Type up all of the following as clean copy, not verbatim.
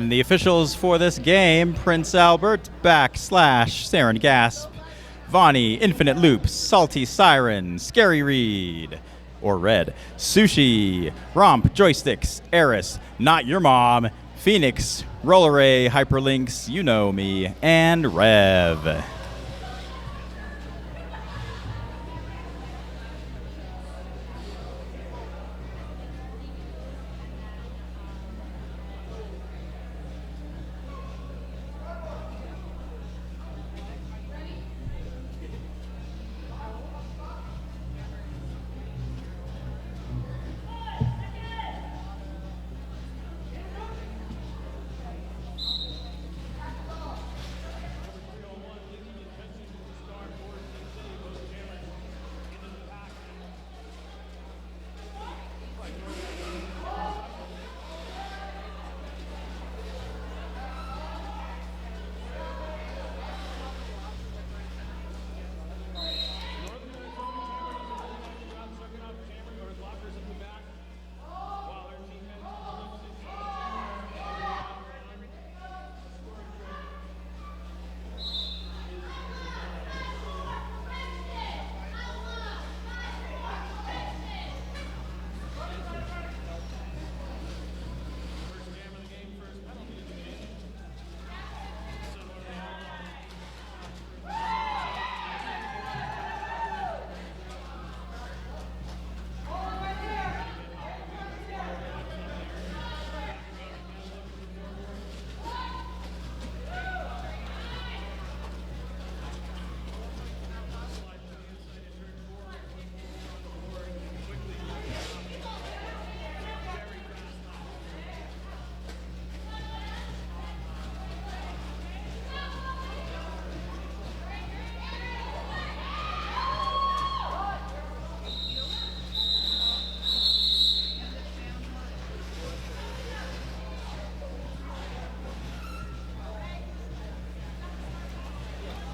And the officials for this game, Prince Albert, Saren Gasp, Vonnie, Infinite Loops, Salty Siren, Scary Reed, or Red, Sushi, Romp, Joysticks, Eris, Not Your Mom, Phoenix, Rolleray, Hyperlinks, You Know Me, and Rev.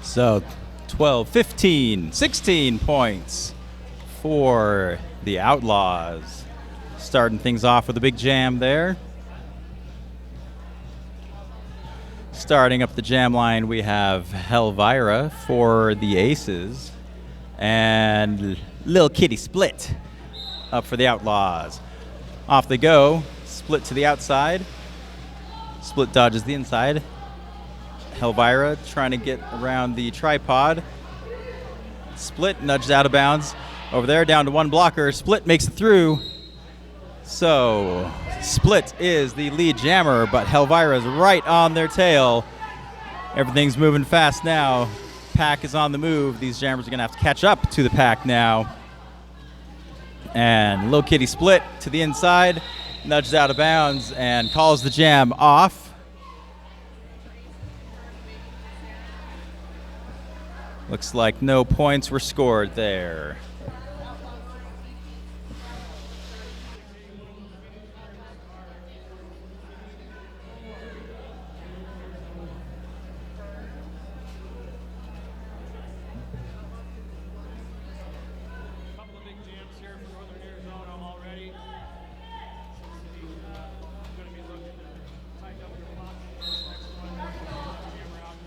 So 12, 15, 16 points for the Outlaws. Starting things off with a big jam there. Starting up the jam line, we have Helvira for the Aces and Lil Kitty Split up for the Outlaws. Off they go. Split to the outside. Split dodges the inside. Helvira trying to get around the tripod. Split nudged out of bounds. Over there, down to one blocker. Split makes it through. So, Split is the lead jammer, but Helvira's right on their tail. Everything's moving fast now. Pack is on the move. These jammers are going to have to catch up to the pack now. And Lil Kitty Split to the inside. Nudged out of bounds and calls the jam off. Looks like no points were scored there. Couple of big jams here for Northern Arizona already. Going to be looking to tighten up your block for this next one. Jam round.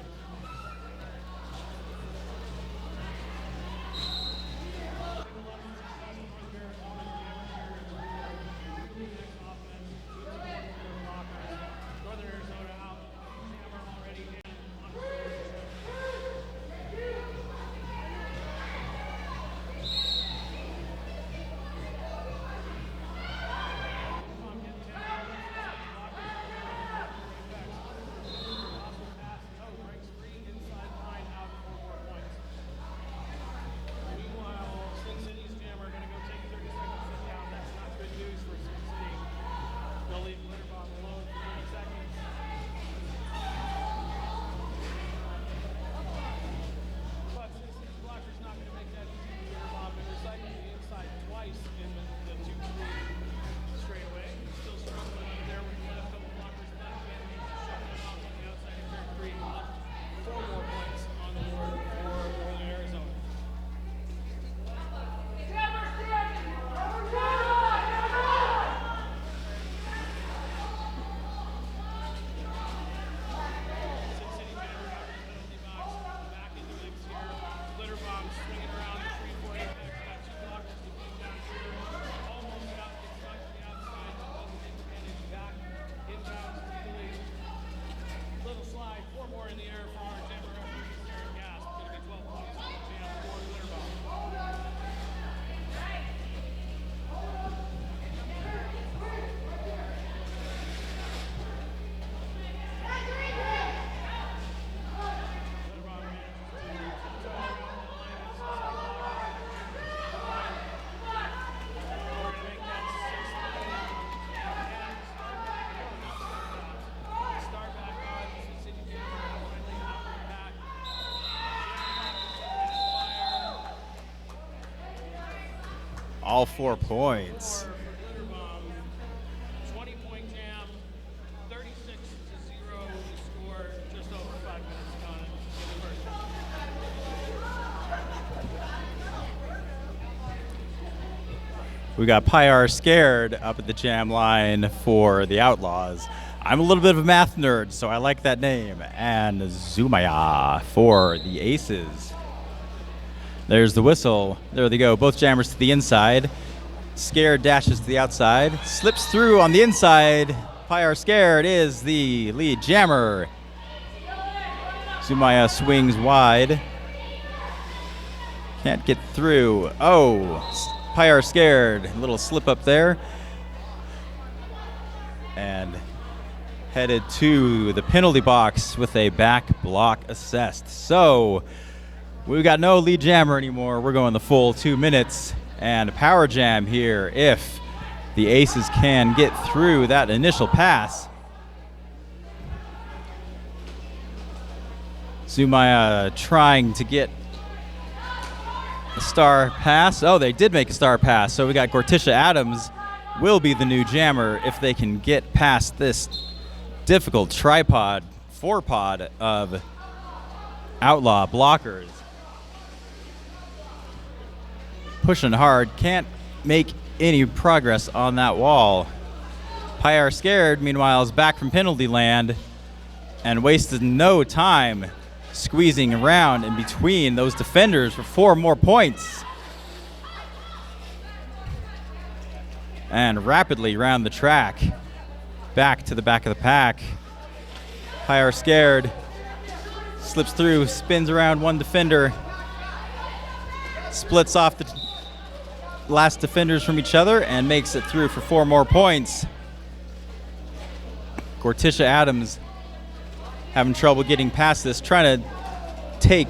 all 4 points. 20-point jam, 36-0 score, just over 5 minutes gone in the first half. We got Pyar Scared up at the jam line for the Outlaws. I'm a little bit of a math nerd, so I like that name. And Zumaya for the Aces. There's the whistle. There they go. Both jammers to the inside. Scared dashes to the outside. Slips through on the inside. Pyar Scared is the lead jammer. Zumaya swings wide. Can't get through. Oh, Pyar Scared. A little slip up there. And headed to the penalty box with a back block assessed. So we've got no lead jammer anymore. We're going the full 2 minutes and a power jam here if the Aces can get through that initial pass. Zumaya trying to get a star pass. Oh, they did make a star pass. So we got Gortisha Adams will be the new jammer if they can get past this difficult tripod, 4-pod of Outlaw blockers. Pushing hard, can't make any progress on that wall. Pyar Scared, meanwhile, is back from penalty land and wasted no time squeezing around in between those defenders for 4 more points. And rapidly around the track, back to the back of the pack. Pyar Scared slips through, spins around one defender, splits off the last defenders from each other, and makes it through for 4 more points. Gortisha Adams having trouble getting past this, trying to take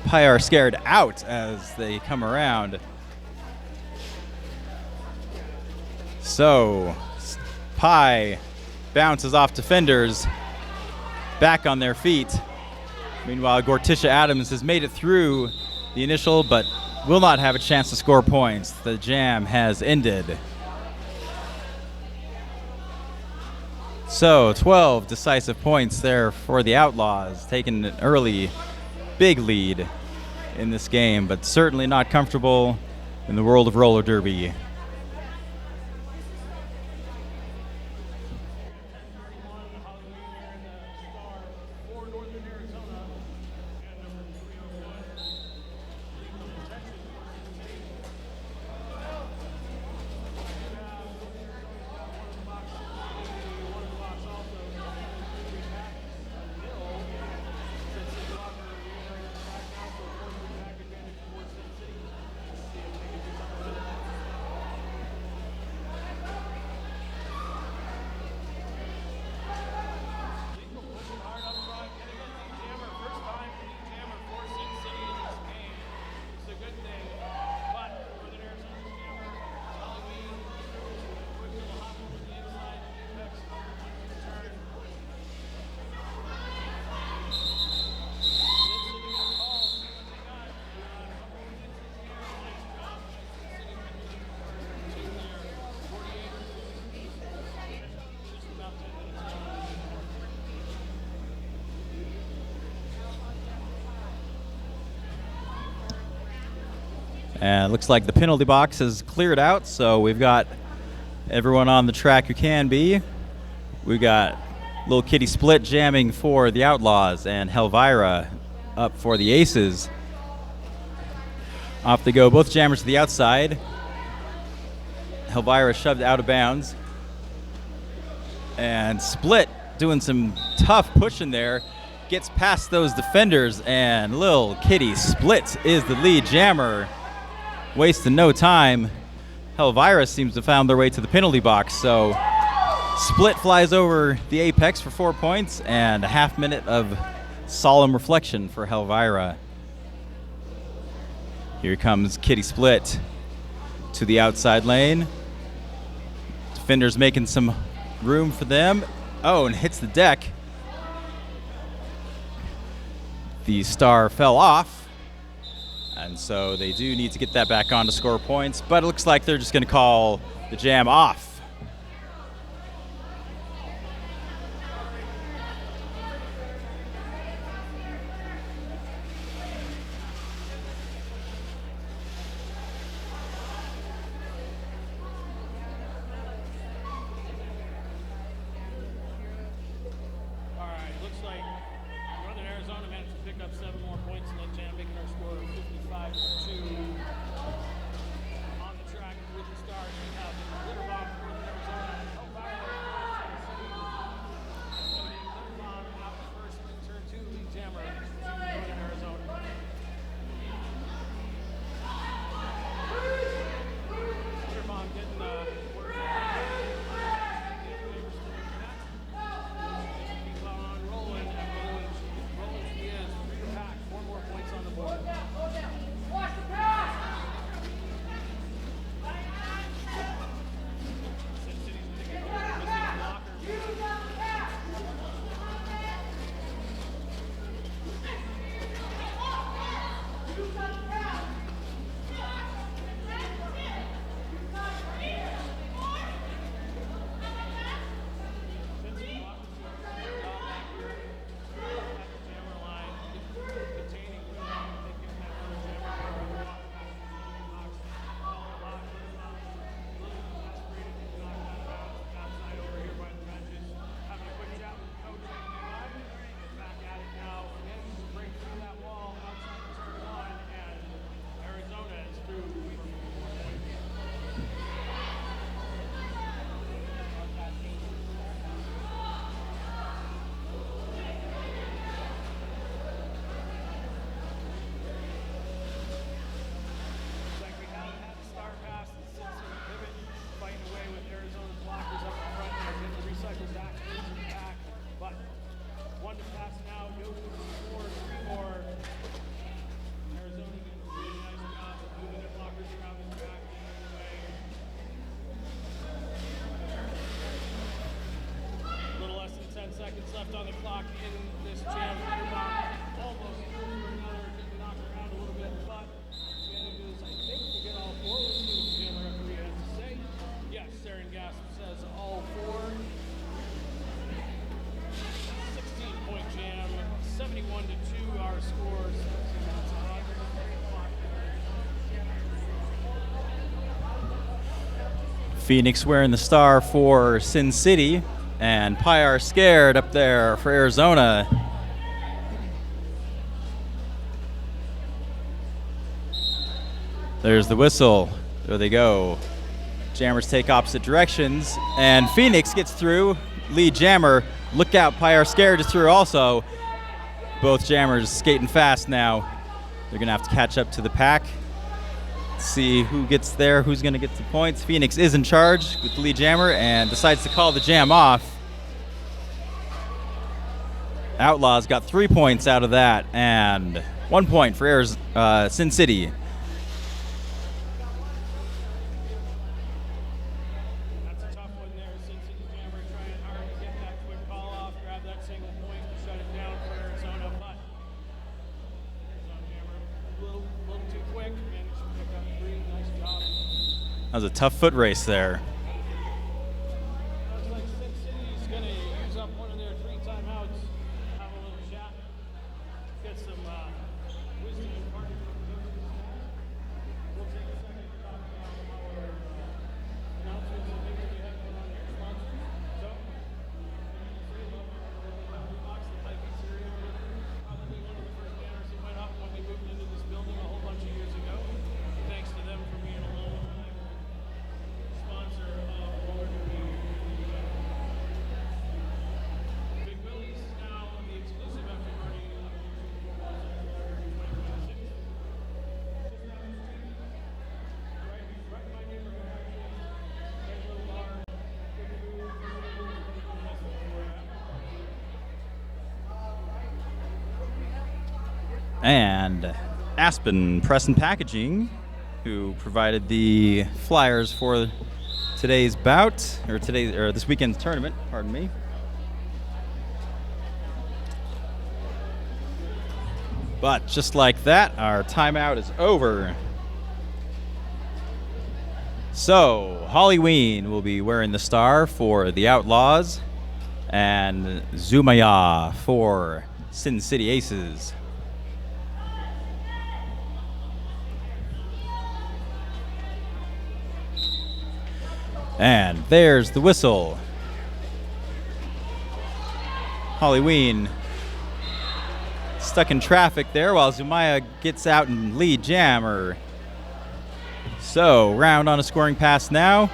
Pyar Scared out as they come around. So, Pi bounces off defenders, back on their feet. Meanwhile, Gortisha Adams has made it through the initial, but will not have a chance to score points. The jam has ended. So, 12 decisive points there for the Outlaws, taking an early, big lead in this game, but certainly not comfortable in the world of roller derby. And it looks like the penalty box is cleared out, so we've got everyone on the track who can be. We got Little Kitty Split jamming for the Outlaws and Helvira up for the Aces. Off they go, both jammers to the outside. Helvira shoved out of bounds. And Split doing some tough pushing there. Gets past those defenders, and Lil Kitty Split is the lead jammer. Wasting no time. Helvira seems to have found their way to the penalty box, so Split flies over the apex for 4 points and a half minute of solemn reflection for Helvira. Here comes Kitty Split to the outside lane. Defenders making some room for them. Oh, and hits the deck. The star fell off. And so they do need to get that back on to score points, but it looks like they're just going to call the jam off. All right, looks like Northern Arizona managed to pick up 7 more points in that jam, making our score 55-2. On the track with the stars, we have the glitter bomb for Northern Arizona. Elvira for Tennessee. Glitter bomb out first in turn 2, lead jammer to Northern Arizona. Glitter bomb getting word. Keep on rolling, and rolling she is. 3 to pack, 4 more points on the board. Sin City's taking a missing blocker. Sin City blockers do a great job back here at the jammer line, containing Glitter Bomb, taking that other jammer for a walk back to the box. Call a lot. Glitter Bomb a little exasperated to knock that bounce outside over here by the benches. Having a quick chat with the coach, saying, "Hey, Mike, we're back at it now." Managed to break through that wall outside the turn 1, and Arizona is through for 4 points. Looks like we haven't had the star pass and Sin City pivot, fighting away with Arizona's blockers up in front. They're getting the recycled back into the back. But 1 to pass now. Yoku scored 3 more. Arizona doing a really nice job of moving their blockers around the track, getting in the way. A little less than 10 seconds left on the clock in this jam. Glitter Bomb almost through for another, getting knocked around a little bit, but manages, I think, to get all 4. Let's see what the jam referee has to say. Yes, Saren Gasp says all 4. 16-point jam, 71-2 our scores. Phoenix wearing the star for Sin City, and Pyar Scared up there for Arizona. There's the whistle. There they go. Jammers take opposite directions, and Phoenix gets through. Lead jammer. Look out, Pyar Scared is through also. Both jammers skating fast now. They're going to have to catch up to the pack. See who gets there, who's going to get the points. Phoenix is in charge with the lead jammer and decides to call the jam off. Outlaws got 3 points out of that, and 1 point for Sin City. That's a tough one there. Sin City jammer trying hard to get that quick call off, grab that single point, and shut it down for Arizona. But Arizona jammer a little too quick, managed to pick up 3. Nice job. That was a tough foot race there. Looks like Sin City's going to use up one of their 3 timeouts, have a little chat, get some wisdom imparted from the coaches. We'll take a second to talk about our announcements and things that we have going on here, sponsors. So, Box, the Pike Pizzeria, probably one of the first banners that went up when we moved into this building a whole bunch of years ago. Thanks to them for being a long-time sponsor of Roller Derby. Big Willie's is now the exclusive after party of the Football Center 2026. Just down the street, right in my neighborhood, actually. Nice little bar, good food, nice little where I'm at. And Aspen Press and Packaging, who provided the flyers for today's bout, or this weekend's tournament, pardon me. But just like that, our timeout is over. So, Halloween will be wearing the star for the Outlaws, and Zumaya for Sin City Aces. And there's the whistle. Halloween stuck in traffic there while Zumaya gets out and lead jammer. So, round on a scoring pass now.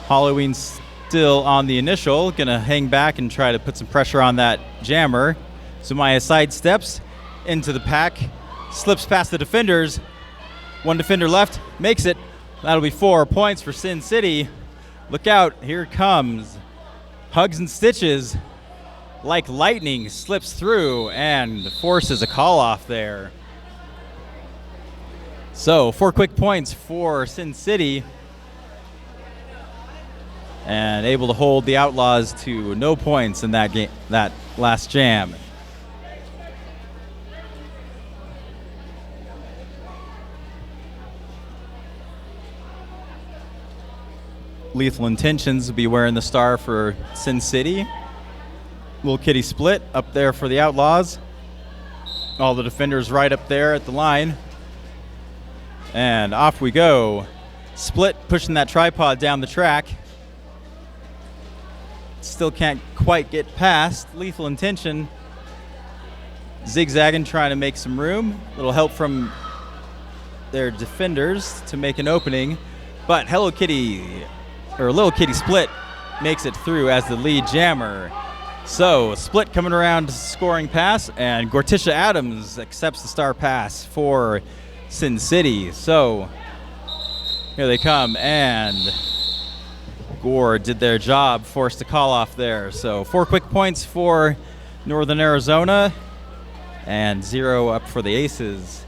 Halloween's still on the initial, gonna hang back and try to put some pressure on that jammer. Zumaya sidesteps into the pack, slips past the defenders. One defender left, makes it. That'll be 4 points for Sin City. Look out, here it comes. Hugs and Stitches, like lightning, slips through and forces a call off there. So 4 quick points for Sin City, and able to hold the Outlaws to no points in that game, that last jam. Lethal Intentions will be wearing the star for Sin City. Little Kitty Split up there for the Outlaws. All the defenders right up there at the line. And off we go. Split pushing that tripod down the track. Still can't quite get past. Lethal Intention zigzagging, trying to make some room. Little help from their defenders to make an opening. But Little Kitty Split makes it through as the lead jammer. So, Split coming around scoring pass, and Gorticia Adams accepts the star pass for Sin City. So, here they come, and Gore did their job, forced a call off there. So, 4 quick points for Northern Arizona, and 0 up for the Aces.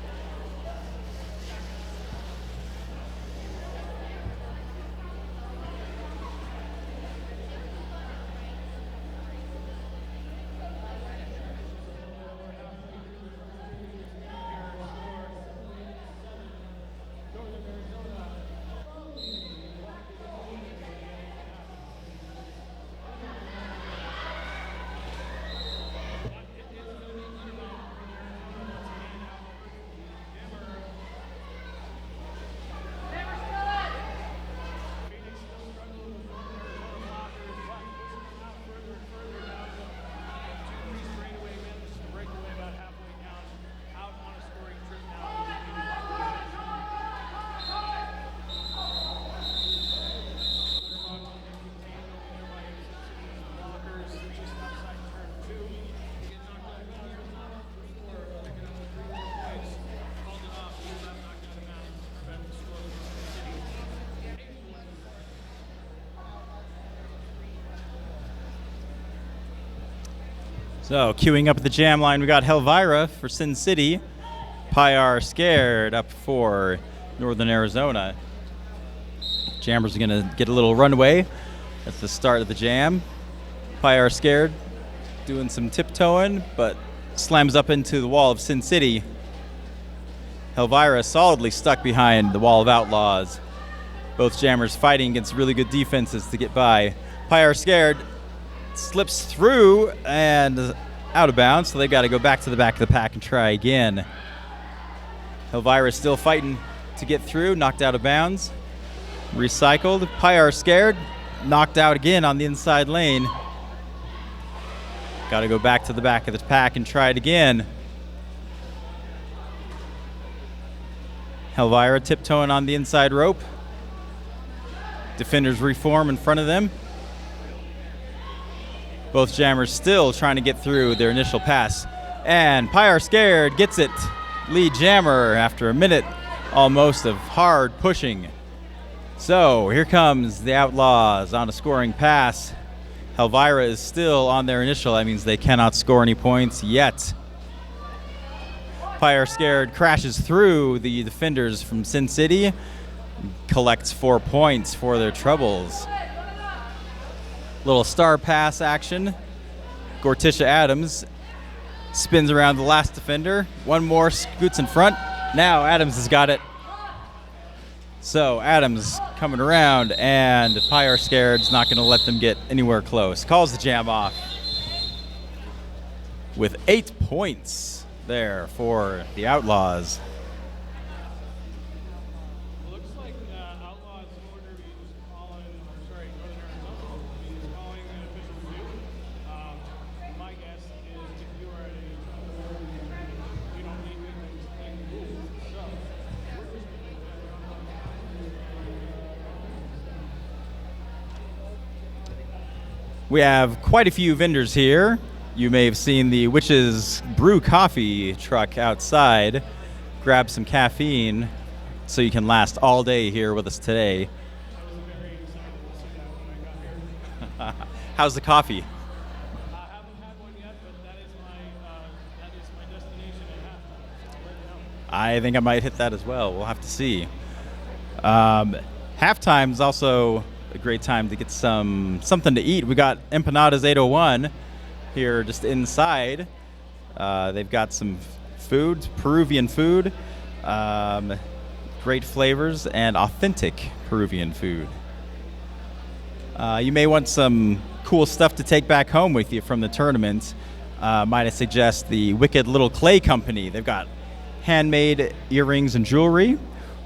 So, queuing up at the jam line, we got Helvira for Sin City. Pyar Scared up for Northern Arizona. Jammers are going to get a little runway at the start of the jam. Pyar Scared doing some tiptoeing, but slams up into the wall of Sin City. Helvira solidly stuck behind the wall of Outlaws. Both jammers fighting against really good defenses to get by. Pyar Scared slips through and out of bounds, so they've got to go back to the back of the pack and try again. Helvira still fighting to get through, knocked out of bounds. Recycled. Pyar Scared, knocked out again on the inside lane. Got to go back to the back of the pack and try it again. Helvira tiptoeing on the inside rope. Defenders reform in front of them. Both jammers still trying to get through their initial pass. And Pyar Scared gets it. Lead jammer after a minute almost of hard pushing. So here comes the Outlaws on a scoring pass. Helvira is still on their initial. That means they cannot score any points yet. Pyar Scared crashes through the defenders from Sin City. Collects 4 points for their troubles. Little star pass action. Gorticia Adams Spins around the last defender. One more, scoots in front. Now Adams has got it. So Adams coming around, and Pyre Scared's not going to let them get anywhere close. Calls the jam off with 8 points there for the Outlaws. Looks like Outlaws order is calling, or sorry, Northern Arizona is calling an official review. My guess is if you are you don't need anything moved. So we're just We have quite a few vendors here. You may have seen the Witch's Brew coffee truck outside. Grab some caffeine so you can last all day here with us today. How's the coffee? I haven't had one yet, but that is my destination at halftime. So let me know. I think I might hit that as well. We'll have to see. Halftime is also a great time to get something to eat. We got Empanadas 801 here just inside. They've got some food, Peruvian food, great flavors, and authentic Peruvian food. You may want some cool stuff to take back home with you from the tournament. Might I suggest the Wicked Little Clay Company. They've got handmade earrings and jewelry.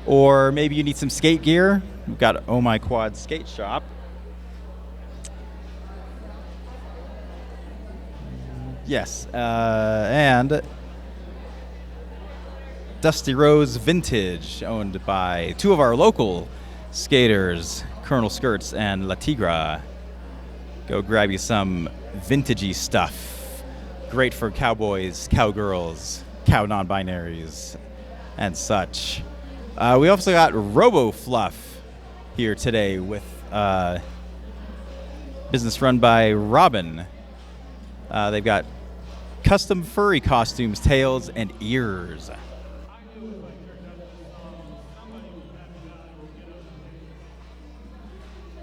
Or maybe you need some skate gear. We've got Oh My Quad Skate Shop. Yes, and Dusty Rose Vintage, owned by two of our local skaters, Colonel Skirts and La Tigra. Go grab you some vintagey stuff. Great for cowboys, cowgirls, cow non-binaries, and such. We also got Robo Fluff here today with business run by Robin. They've got custom furry costumes, tails, and ears.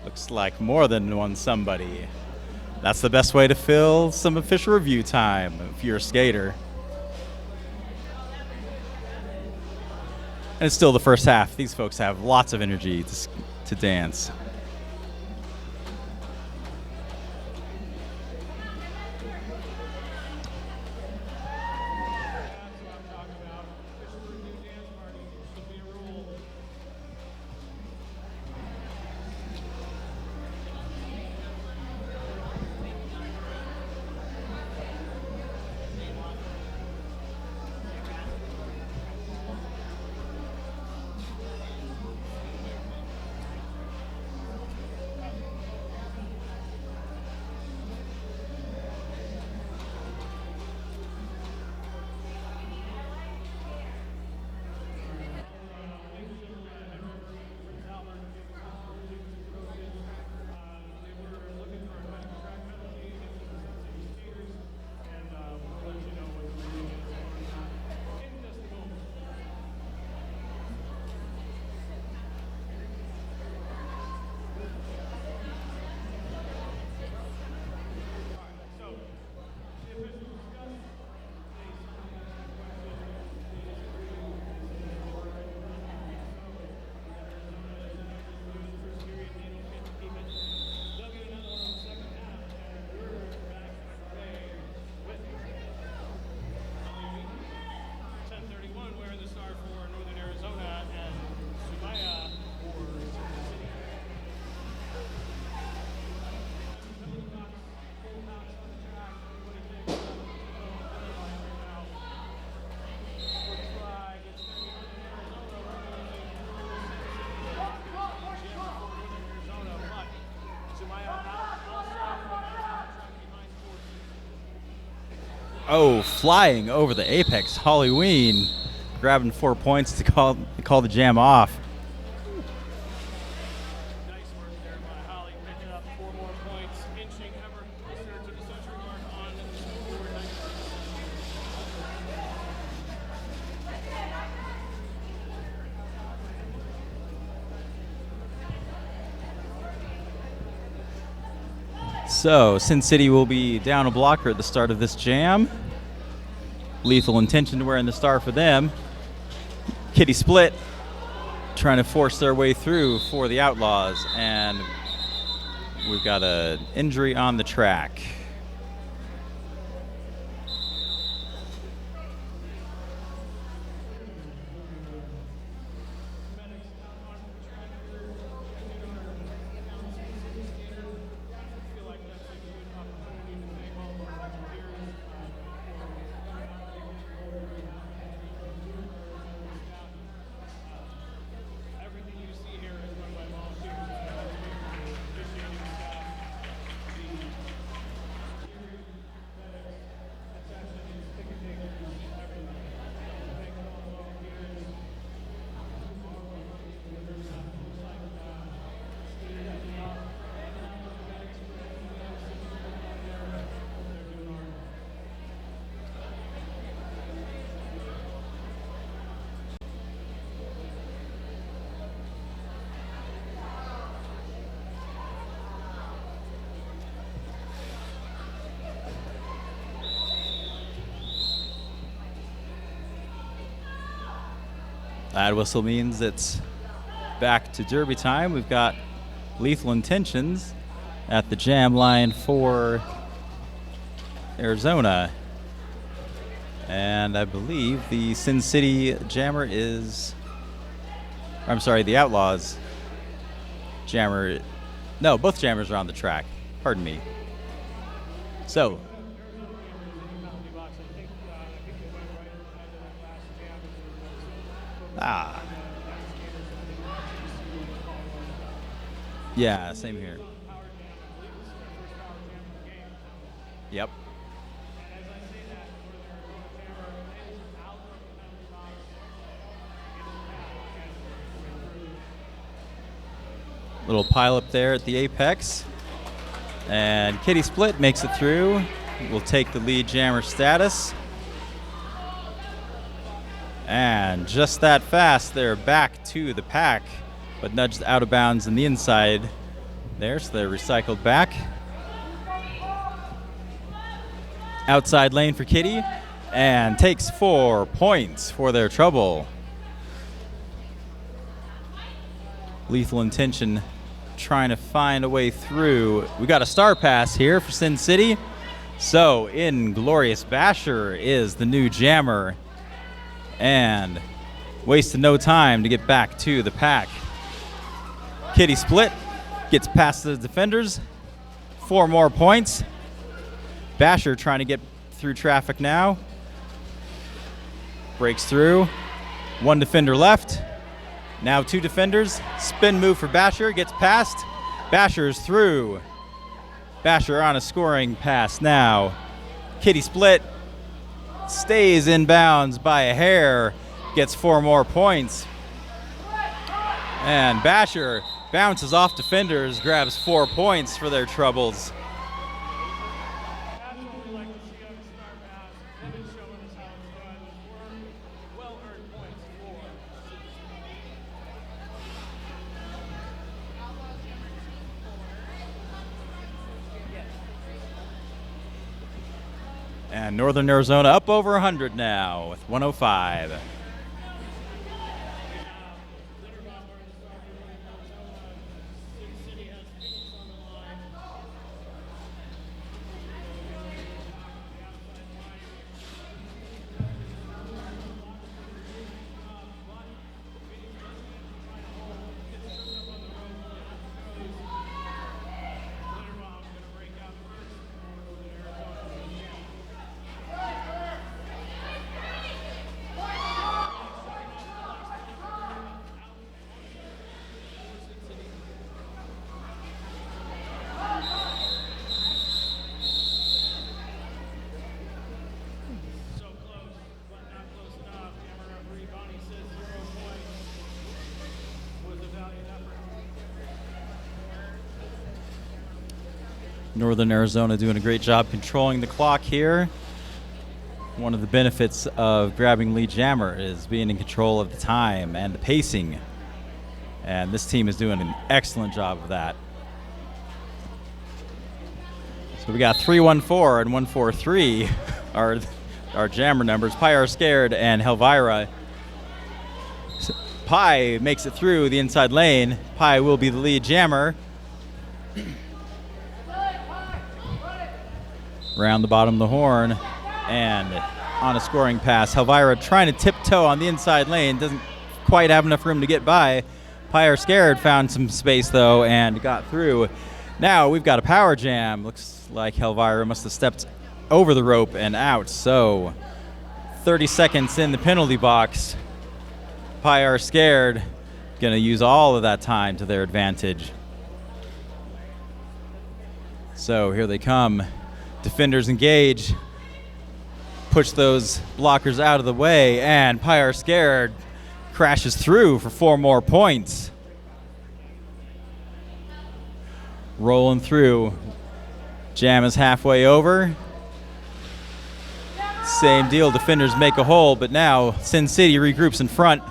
Looks like more than one somebody. That's the best way to fill some official review time if you're a skater. And it's still the first half. These folks have lots of energy to dance. Oh, flying over the apex, Halloween, grabbing 4 points to call the jam off. Nice work there by Holly, picking up 4 more points, inching ever closer to the century mark on the scoreboard. So, Sin City will be down a blocker at the start of this jam. Lethal Intention wearing the star for them. Kitty Split trying to force their way through for the Outlaws, and we've got an injury on the track. Everything you see here is run by volunteers. Officiating staff, ticketing, everything. Thank all the volunteers. That whistle means it's back to Derby time. We've got Lethal Intentions at the jam line for Arizona. And I believe the Sin City jammer is, I'm sorry, the Outlaws jammer. No, both jammers are on the track. Pardon me. So, yeah, same here. Yep. Little pile up there at the apex. And Kitty Split makes it through. Will take the lead jammer status. And just that fast, they're back to the pack, but nudged out of bounds in the inside there, so they're recycled back. Outside lane for Kitty, and takes 4 points for their trouble. Lethal Intention trying to find a way through. We got a star pass here for Sin City. So Inglorious Basher is the new jammer, and wasted no time to get back to the pack. Kitty Split gets past the defenders. 4 more points. Basher trying to get through traffic now. Breaks through. 1 defender left. Now 2 defenders. Spin move for Basher. Gets past. Basher's through. Basher on a scoring pass now. Kitty Split stays in bounds by a hair, gets 4 more points. And Basher bounces off defenders, grabs 4 points for their troubles. That's what we like to see on the star pass. They've been showing us how it's done. 4 well-earned points for. And Northern Arizona up over 100 now with 105. So close, but not close enough. Jammer referee Bonnie says 0 points. Was a valiant effort. Northern Arizona doing a great job controlling the clock here. One of the benefits of grabbing lead jammer is being in control of the time and the pacing. And this team is doing an excellent job of that. So we got 314 and 143 are our jammer numbers. Pi are scared, and Helvira. Pi makes it through the inside lane. Pi will be the lead jammer. Round the bottom of the horn, and on a scoring pass. Helvira trying to tiptoe on the inside lane. Doesn't quite have enough room to get by. Pi are scared, found some space though, and got through. Now we've got a power jam. Looks like Helvira must have stepped over the rope and out. So 30 seconds in the penalty box. Pi are scared. Going to use all of that time to their advantage. So here they come. Defenders engage. Push those blockers out of the way, and Pi are scared crashes through for 4 more points. Rolling through. Jam is halfway over. Same deal, defenders make a hole, but now Sin City regroups in front,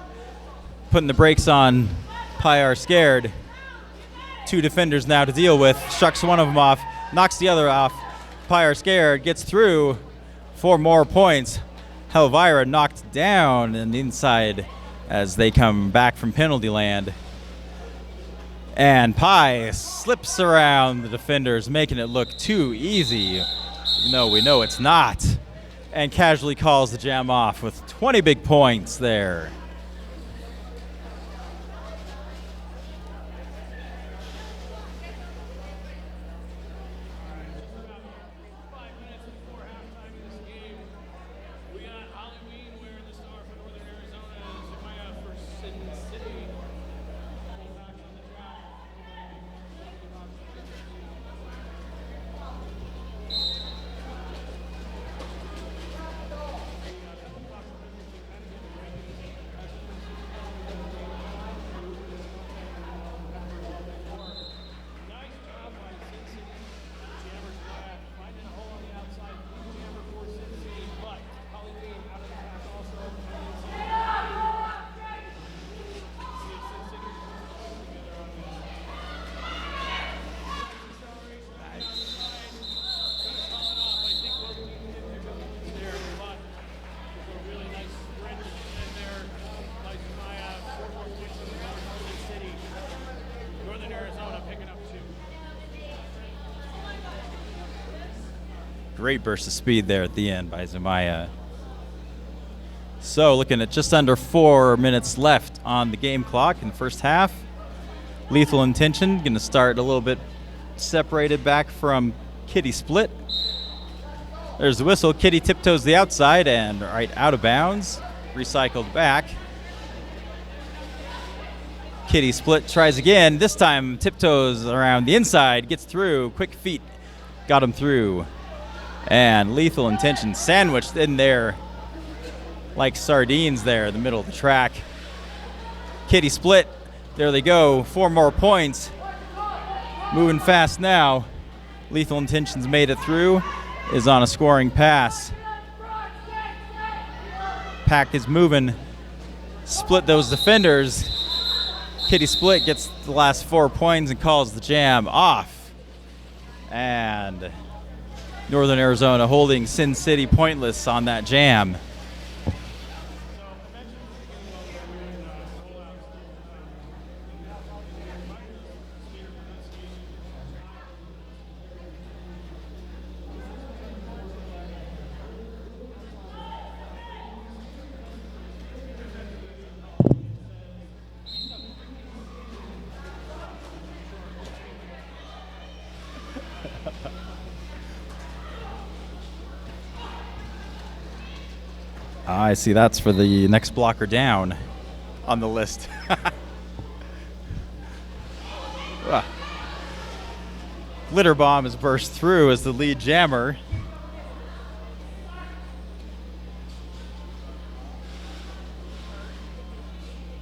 putting the brakes on Pi are scared. 2 defenders now to deal with. Shucks one of them off, knocks the other off. Pi are scared, gets through. 4 more points. Helvira knocked down on the inside as they come back from penalty land. And Pi slips around the defenders, making it look too easy. No, we know it's not. And casually calls the jam off with 20 big points there. Great burst of speed there at the end by Zamaya. So looking at just under 4 minutes left on the game clock in the first half. Lethal Intention going to start a little bit separated back from Kitty Split. There's the whistle. Kitty tiptoes the outside and right out of bounds. Recycled back. Kitty Split tries again. This time tiptoes around the inside, gets through. Quick feet got him through. And Lethal Intention sandwiched in there like sardines there in the middle of the track. Kitty Split, there they go. 4 more points. Moving fast now. Lethal Intentions made it through. Is on a scoring pass. Pack is moving. Split those defenders. Kitty Split gets the last 4 points and calls the jam off. And Northern Arizona holding Sin City pointless on that jam. I see, that's for the next blocker down on the list. Glitter Bomb has burst through as the lead jammer.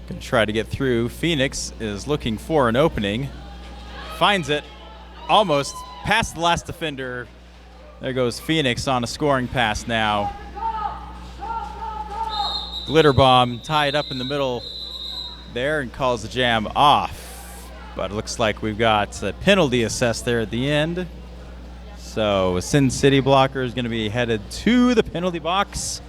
Gonna try to get through. Phoenix is looking for an opening. Finds it. Almost past the last defender. There goes Phoenix on a scoring pass now. Glitter Bomb tied up in the middle there and calls the jam off. But it looks like we've got a penalty assessed there at the end. So Sin City blocker is going to be headed to the penalty box.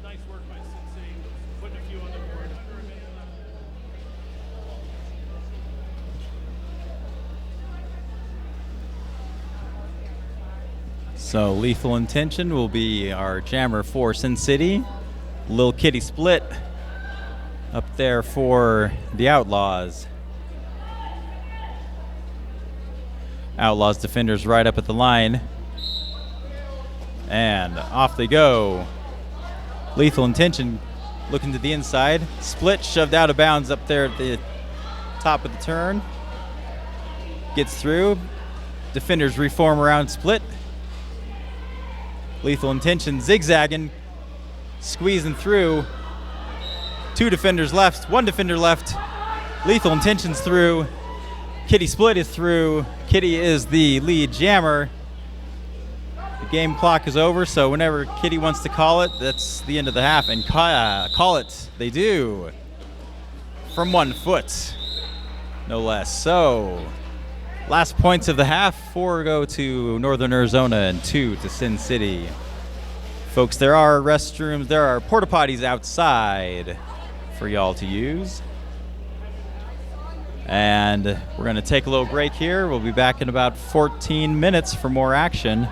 Nice work by Sin City, putting a few on the board. Under a minute left. So Lethal Intention will be our jammer for Sin City. Lil Kitty Split up there for the Outlaws. Outlaws defenders right up at the line. And off they go. Lethal Intention looking to the inside. Split shoved out of bounds up there at the top of the turn. Gets through. Defenders reform around Split. Lethal Intention zigzagging, squeezing through. Two defenders left, one defender left. Lethal Intention's through. Kitty Split is through. Kitty is the lead jammer. The game clock is over, so whenever Kitty wants to call it, that's the end of the half. And call it, they do. From 1 foot, no less. So, last points of the half, 4 go to Northern Arizona and 2 to Sin City. Folks, there are restrooms, there are porta potties outside for y'all to use. And we're going to take a little break here. We'll be back in about 14 minutes for more action. To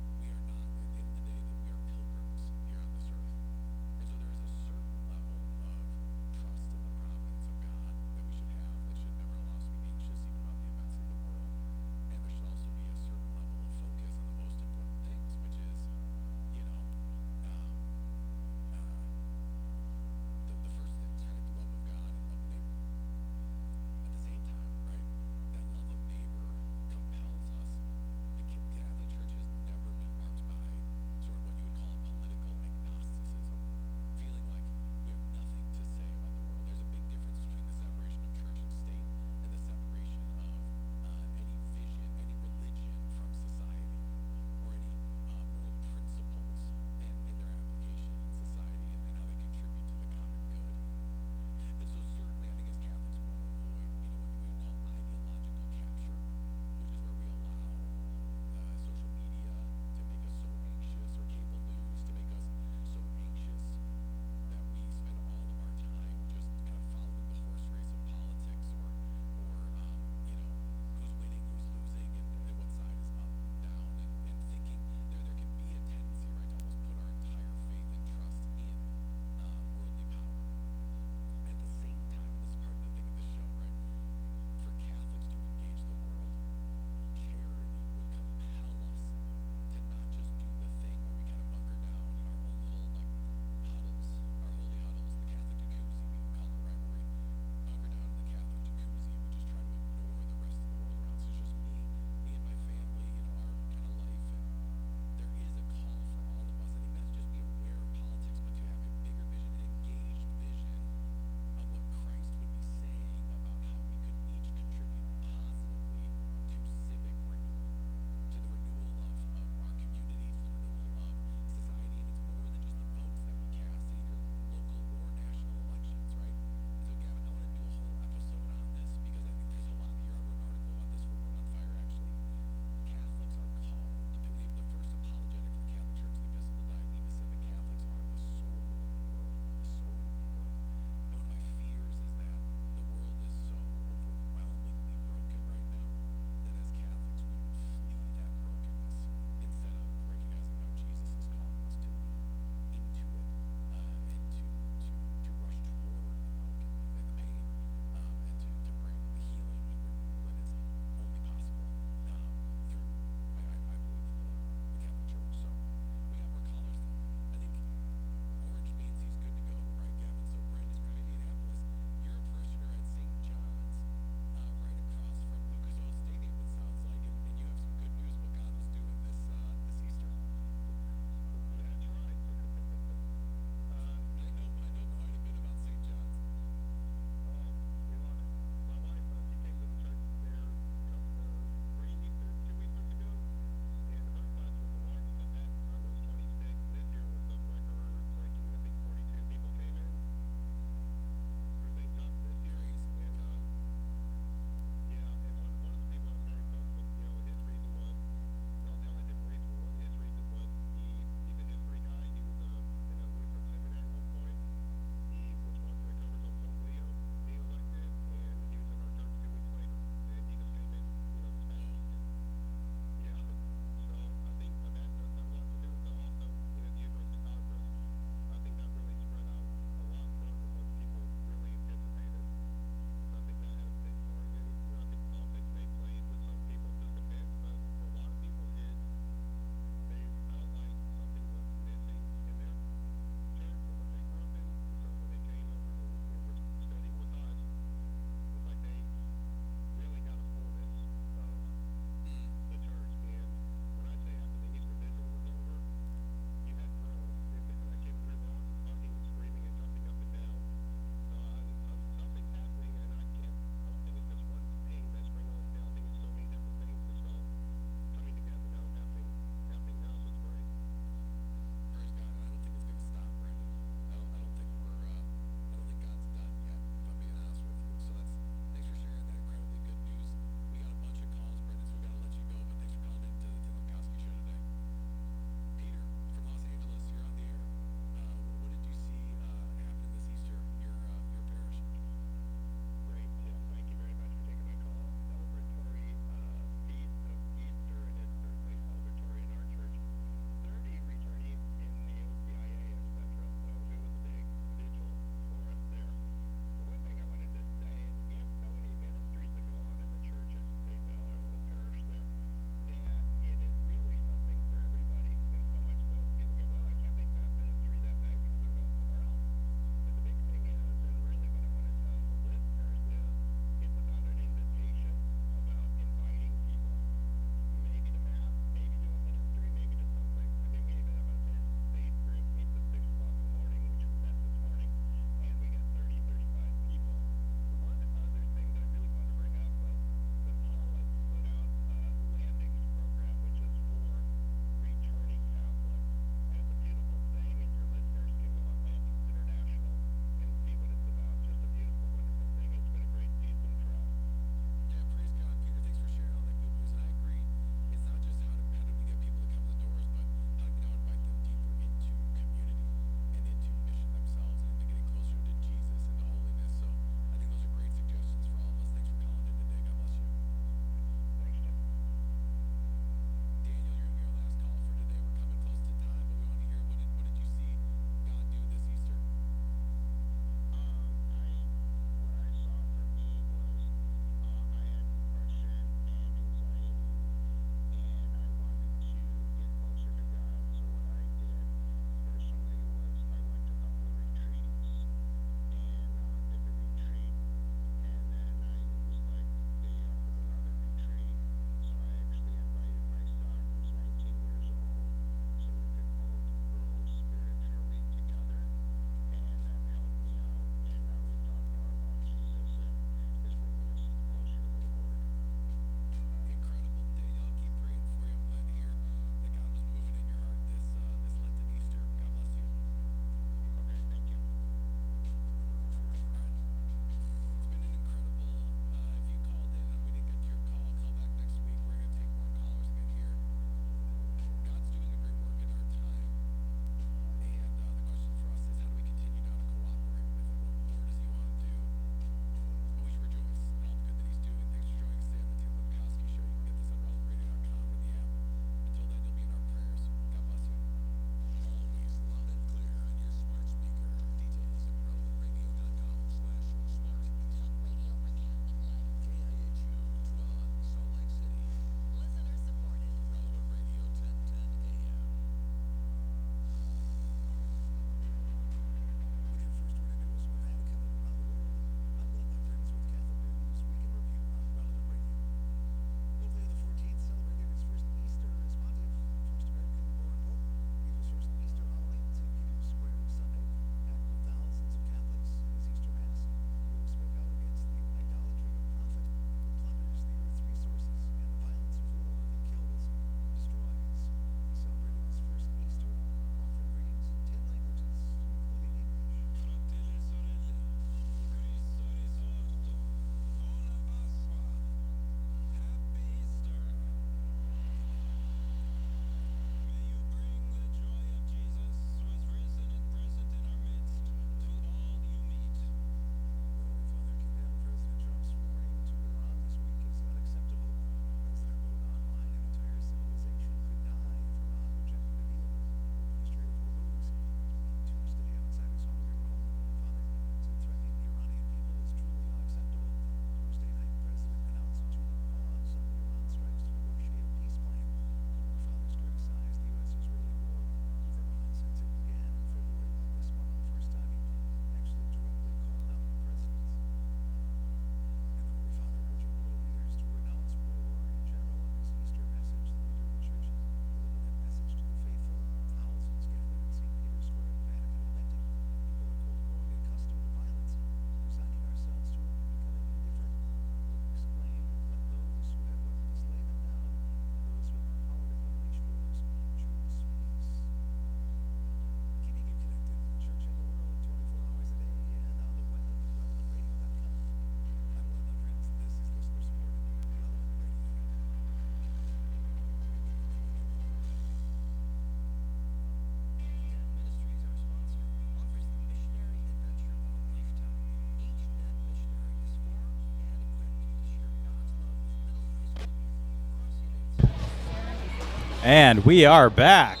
And we are back.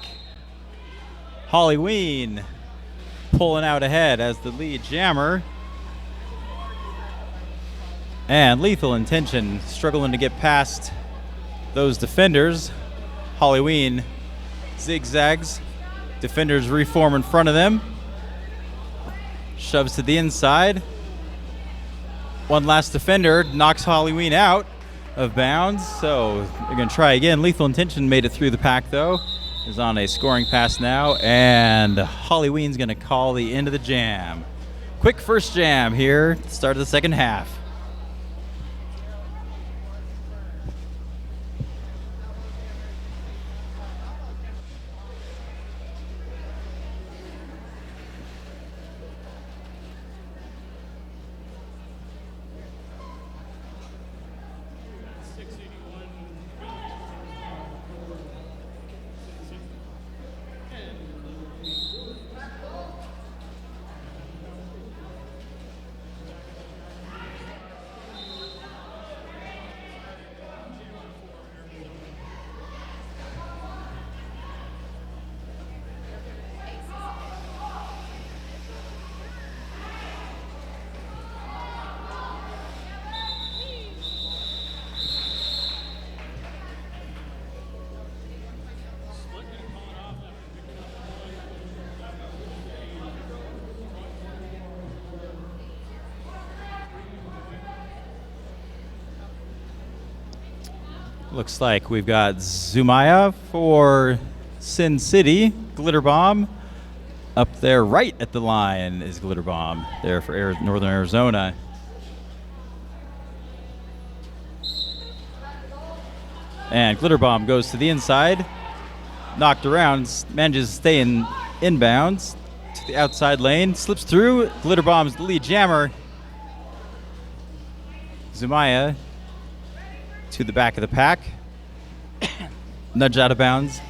Halloween pulling out ahead as the lead jammer. And Lethal Intention struggling to get past those defenders. Halloween zigzags. Defenders reform in front of them. Shoves to the inside. One last defender knocks Halloween out of bounds. So they're going to try again. Lethal Intention made it through the pack, though. Is on a scoring pass now. And Halloween's going to call the end of the jam. Quick first jam here. Start of the second half. Looks like we've got Zumaya for Sin City. Glitter Bomb up there right at the line is Glitter Bomb there for Northern Arizona. And Glitter Bomb goes to the inside. Knocked around, manages to stay in inbounds to the outside lane. Slips through. Glitter Bomb's the lead jammer. Zumaya to the back of the pack. Nudge out of bounds.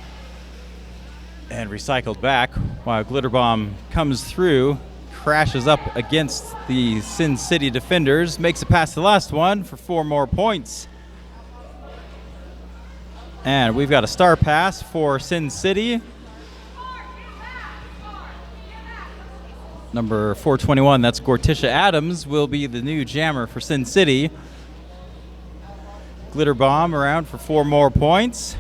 And recycled back while Glitter Bomb comes through, crashes up against the Sin City defenders, makes it past the last one for 4 more points. And we've got a star pass for Sin City. Number 421, that's Gortisha Adams, will be the new jammer for Sin City. Glitter Bomb around for 4 more points.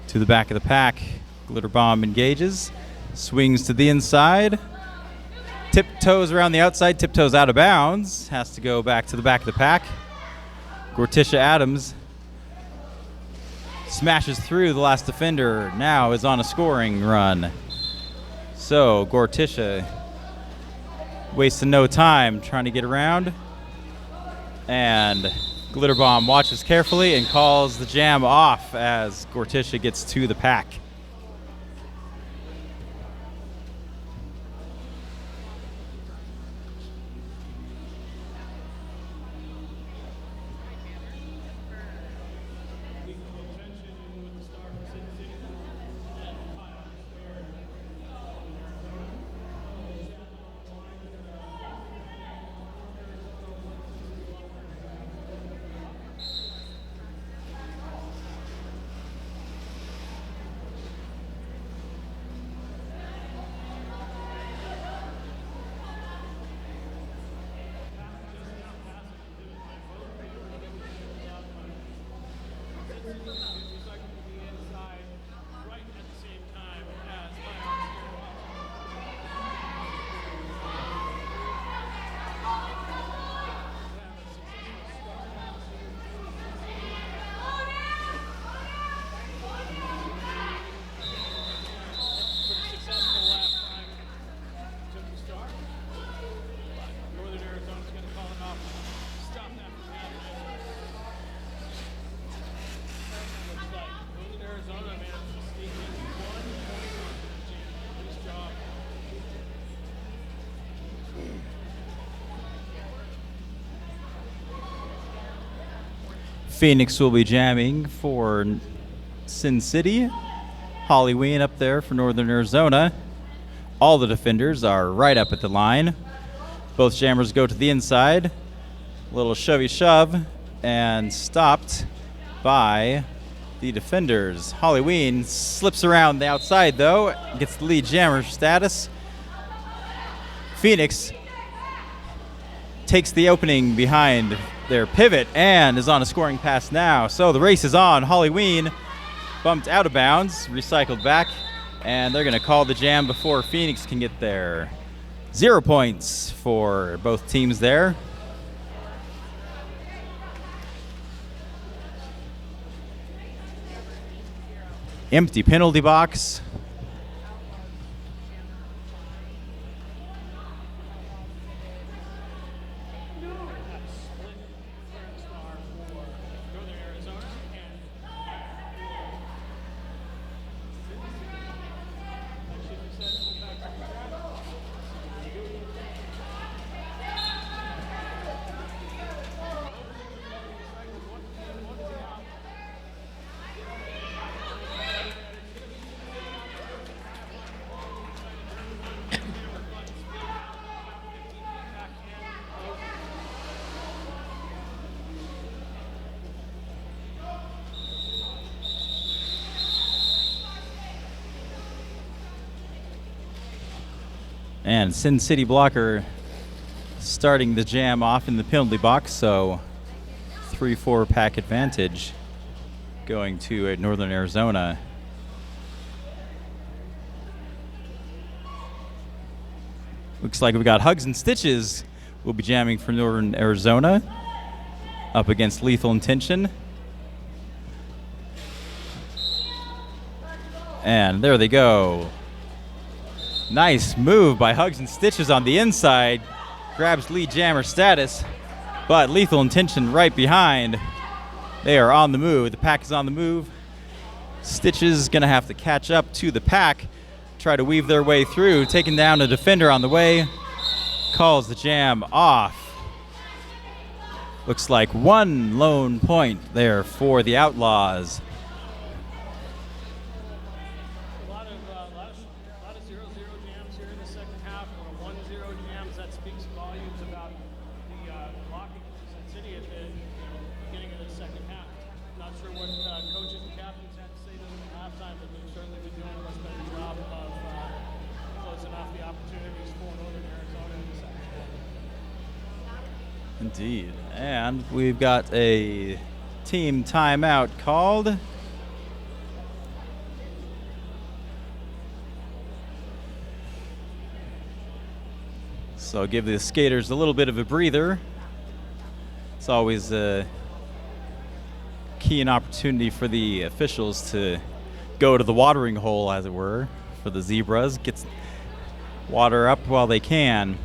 To the back of the pack, Glitter Bomb engages, swings to the inside, tiptoes around the outside, tiptoes out of bounds, has to go back to the back of the pack. Gortisha Adams smashes through the last defender, now is on a scoring run. So Gortisha wasting no time trying to get around. And Glitter Bomb watches carefully and calls the jam off as Gortisha gets to the pack. Phoenix will be jamming for Sin City. Halloween up there for Northern Arizona. All the defenders are right up at the line. Both jammers go to the inside. A little shovey shove and stopped by the defenders. Halloween slips around the outside, though, gets the lead jammer status. Phoenix takes the opening behind their pivot and is on a scoring pass now. So the race is on. Halloween bumped out of bounds, recycled back, and they're going to call the jam before Phoenix can get there. 0 points for both teams there. Empty penalty box. And Sin City Blocker starting the jam off in the penalty box, so 3-4 pack advantage going to Northern Arizona. Looks like we got Hugs and Stitches will be jamming for Northern Arizona up against Lethal Intention. And there they go. Nice move by Hugs and Stitches on the inside. Grabs lead jammer status, but Lethal Intention right behind. They are on the move. The pack is on the move. Stitches going to have to catch up to the pack, try to weave their way through, taking down a defender on the way. Calls the jam off. Looks like one lone point there for the Outlaws. A lot of 0-0 jams here in the second half. 1-0 jams, that speaks volumes about the blocking Sin City at the beginning of the second half. Not sure what coaches and captains had to say to them at halftime, but they've certainly been doing a much better job of closing off the opportunities for Northern Arizona in the second half. Indeed. And we've got a team timeout called. So give the skaters a little bit of a breather. It's always a key opportunity for the officials to go to the watering hole, as it were, for the zebras. Get water up while they can.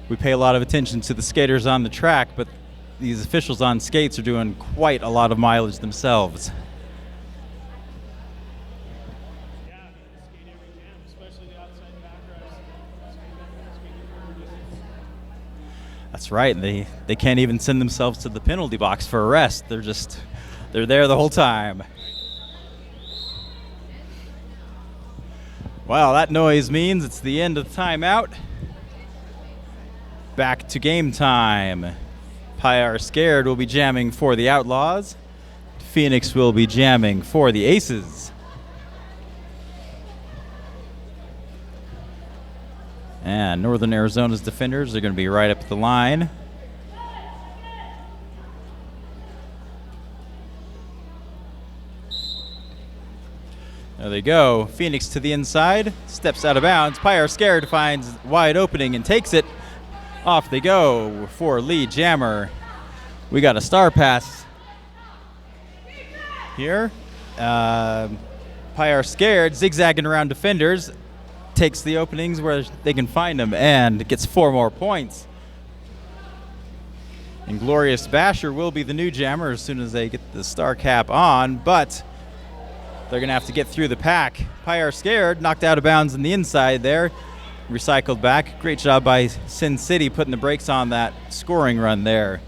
We pay a lot of attention to the skaters on the track, but these officials on skates are doing quite a lot of mileage themselves. Yeah, skate every jam, especially the outside back drives. Skating further distance. That's right. And they can't even send themselves to the penalty box for a rest. They're there the whole time. Well, that noise means it's the end of the timeout. Back to game time. Pyar Scared will be jamming for the Outlaws. Phoenix will be jamming for the Aces. And Northern Arizona's defenders are going to be right up at the line. There they go. Phoenix to the inside, steps out of bounds. Pyar Scared finds wide opening and takes it. Off they go for lead jammer. We got a star pass here. Pyar Scared zigzagging around defenders. Takes the openings where they can find them and gets 4 more points. And Glorious Basher will be the new jammer as soon as they get the star cap on, but they're going to have to get through the pack. Pyar Scared knocked out of bounds on the inside there. Recycled back. Great job by Sin City putting the brakes on that scoring run there.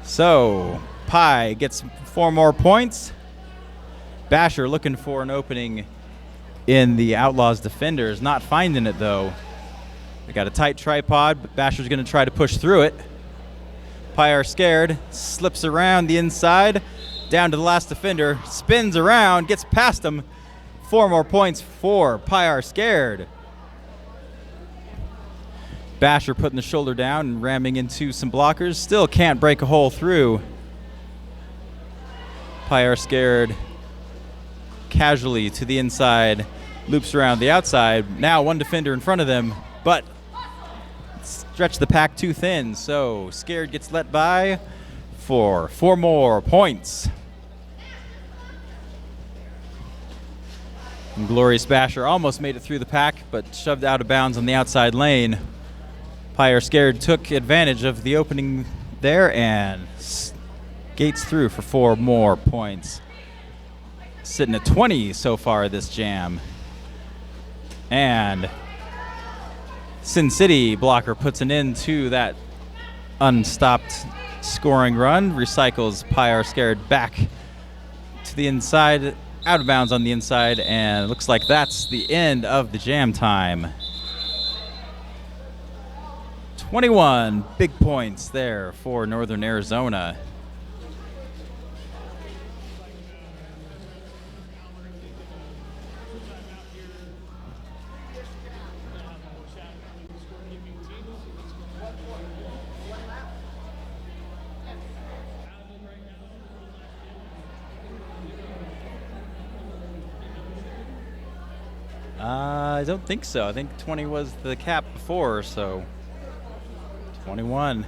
So, Pie gets 4 more points. Basher looking for an opening in the Outlaws defenders. Not finding it, though. They got a tight tripod, but Basher's going to try to push through it. Pyre scared, slips around the inside, down to the last defender, spins around, gets past him. 4 more points for Pyre scared. Basher putting the shoulder down and ramming into some blockers. Still can't break a hole through. Pyre scared casually to the inside, loops around the outside. Now 1 defender in front of them, but stretch the pack too thin, so Scared gets let by for 4 more points. And Glorious Basher almost made it through the pack, but shoved out of bounds on the outside lane. Pyre Scared took advantage of the opening there and skates through for 4 more points. Sitting at 20 so far this jam. And Sin City blocker puts an end to that unstopped scoring run, recycles Pyre Scared back to the inside, out of bounds on the inside, and it looks like that's the end of the jam time. 21 big points there for Northern Arizona. I don't think so. I think 20 was the cap before, so 21.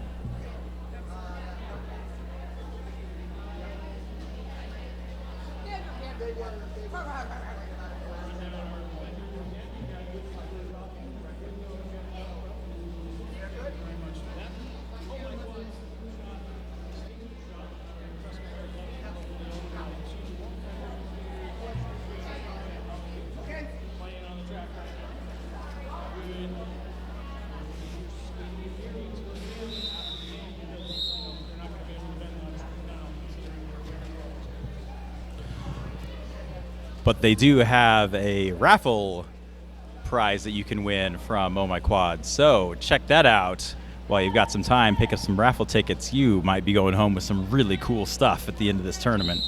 But they do have a raffle prize that you can win from Oh My Quad. So check that out while you've got some time. Pick up some raffle tickets. You might be going home with some really cool stuff at the end of this tournament.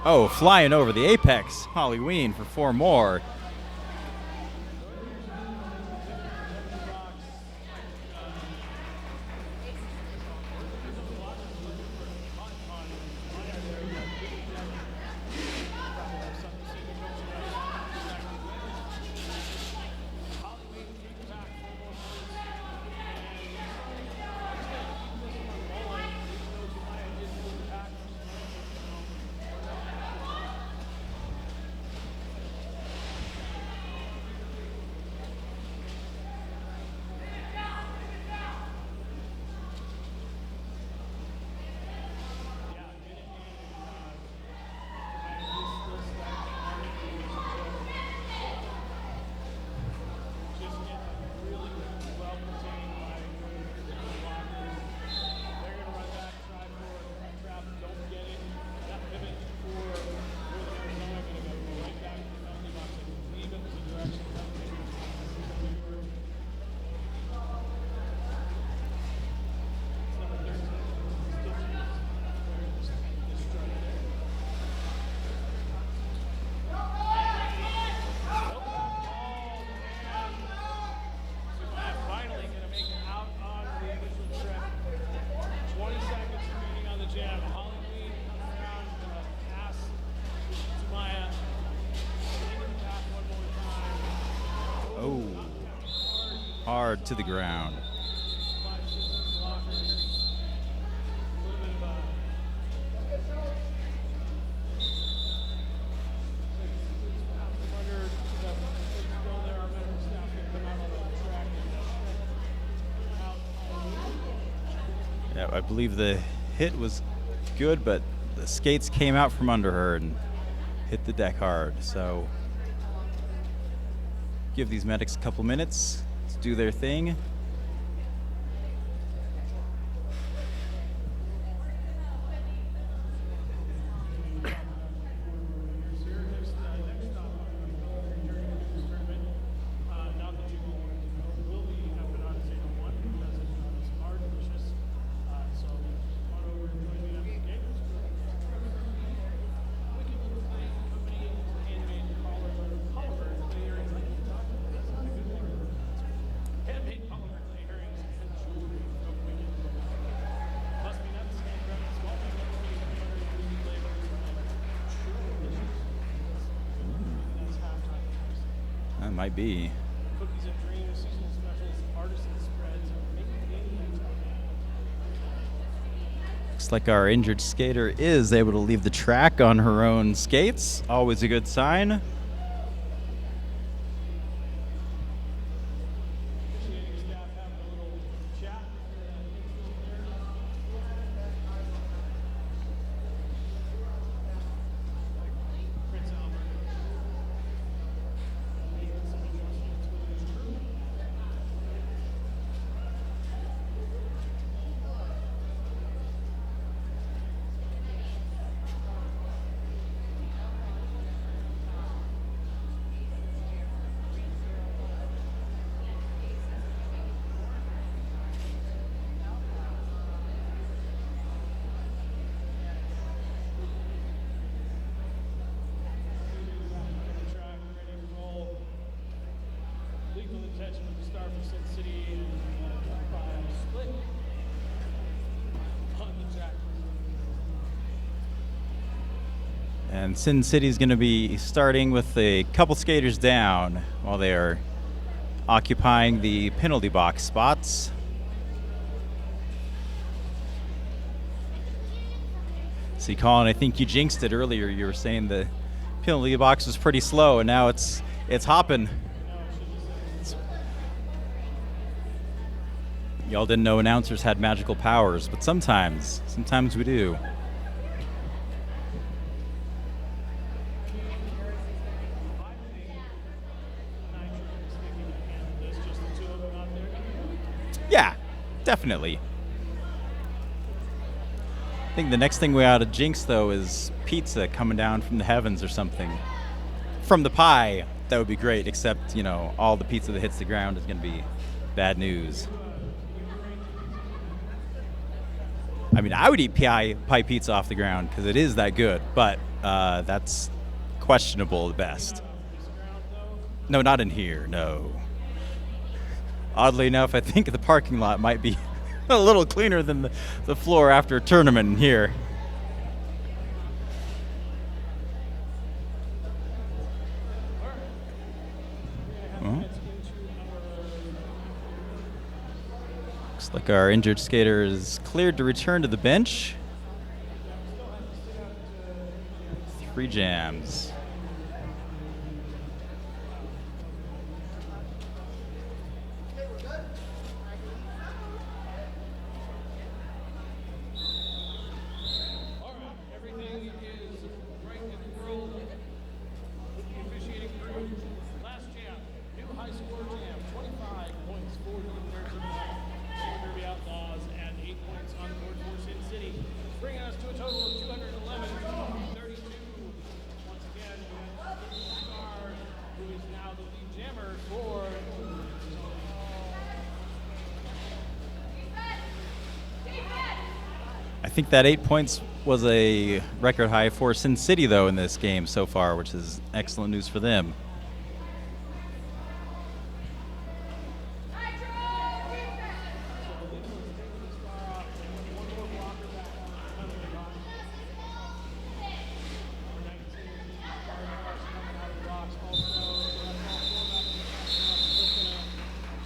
Oh, flying over the apex. Halloween for 4 more. Hard to the ground. Yeah, I believe the hit was good, but the skates came out from under her and hit the deck hard. So give these medics a couple minutes to do their thing. might be. Cookies and Dreams, seasonal specials, artisan spreads, make it in Utah. Looks like our injured skater is able to leave the track on her own skates. Always a good sign. Officiating staff having a little chat. Prince Albert. Making some adjustments with his crew. Track ready to roll. Lethal Intention with the star from Sin City and split on the track. And Sin City's going to be starting with a couple skaters down while they are occupying the penalty box spots. See, Colin, I think you jinxed it earlier. You were saying the penalty box was pretty slow, and now it's hopping. Y'all didn't know announcers had magical powers, but sometimes we do. I think Nitro is thinking to handle this, just the two of them out there. Yeah, definitely. I think the next thing we ought to jinx, though, is pizza coming down from the heavens or something. From the pie, that would be great, except, you know, all the pizza that hits the ground is going to be bad news. I mean, I would eat pie pizza off the ground because it is that good, but that's questionable at best. No, not in here, no. Oddly enough, I think the parking lot might be a little cleaner than the floor after a tournament in here. Looks like our injured skater is cleared to return to the bench. 3 jams. Everything is right in the world with the officiating crew. Last jam, new high score jam, 25 points for the winners of the Derby Outlaws and 8 points on the board for Sin City, bringing us to a total of 211, 32. Once again, we have Star, who is now the lead jammer for I think that 8 points was a record high for Sin City, though, in this game so far, which is excellent news for them.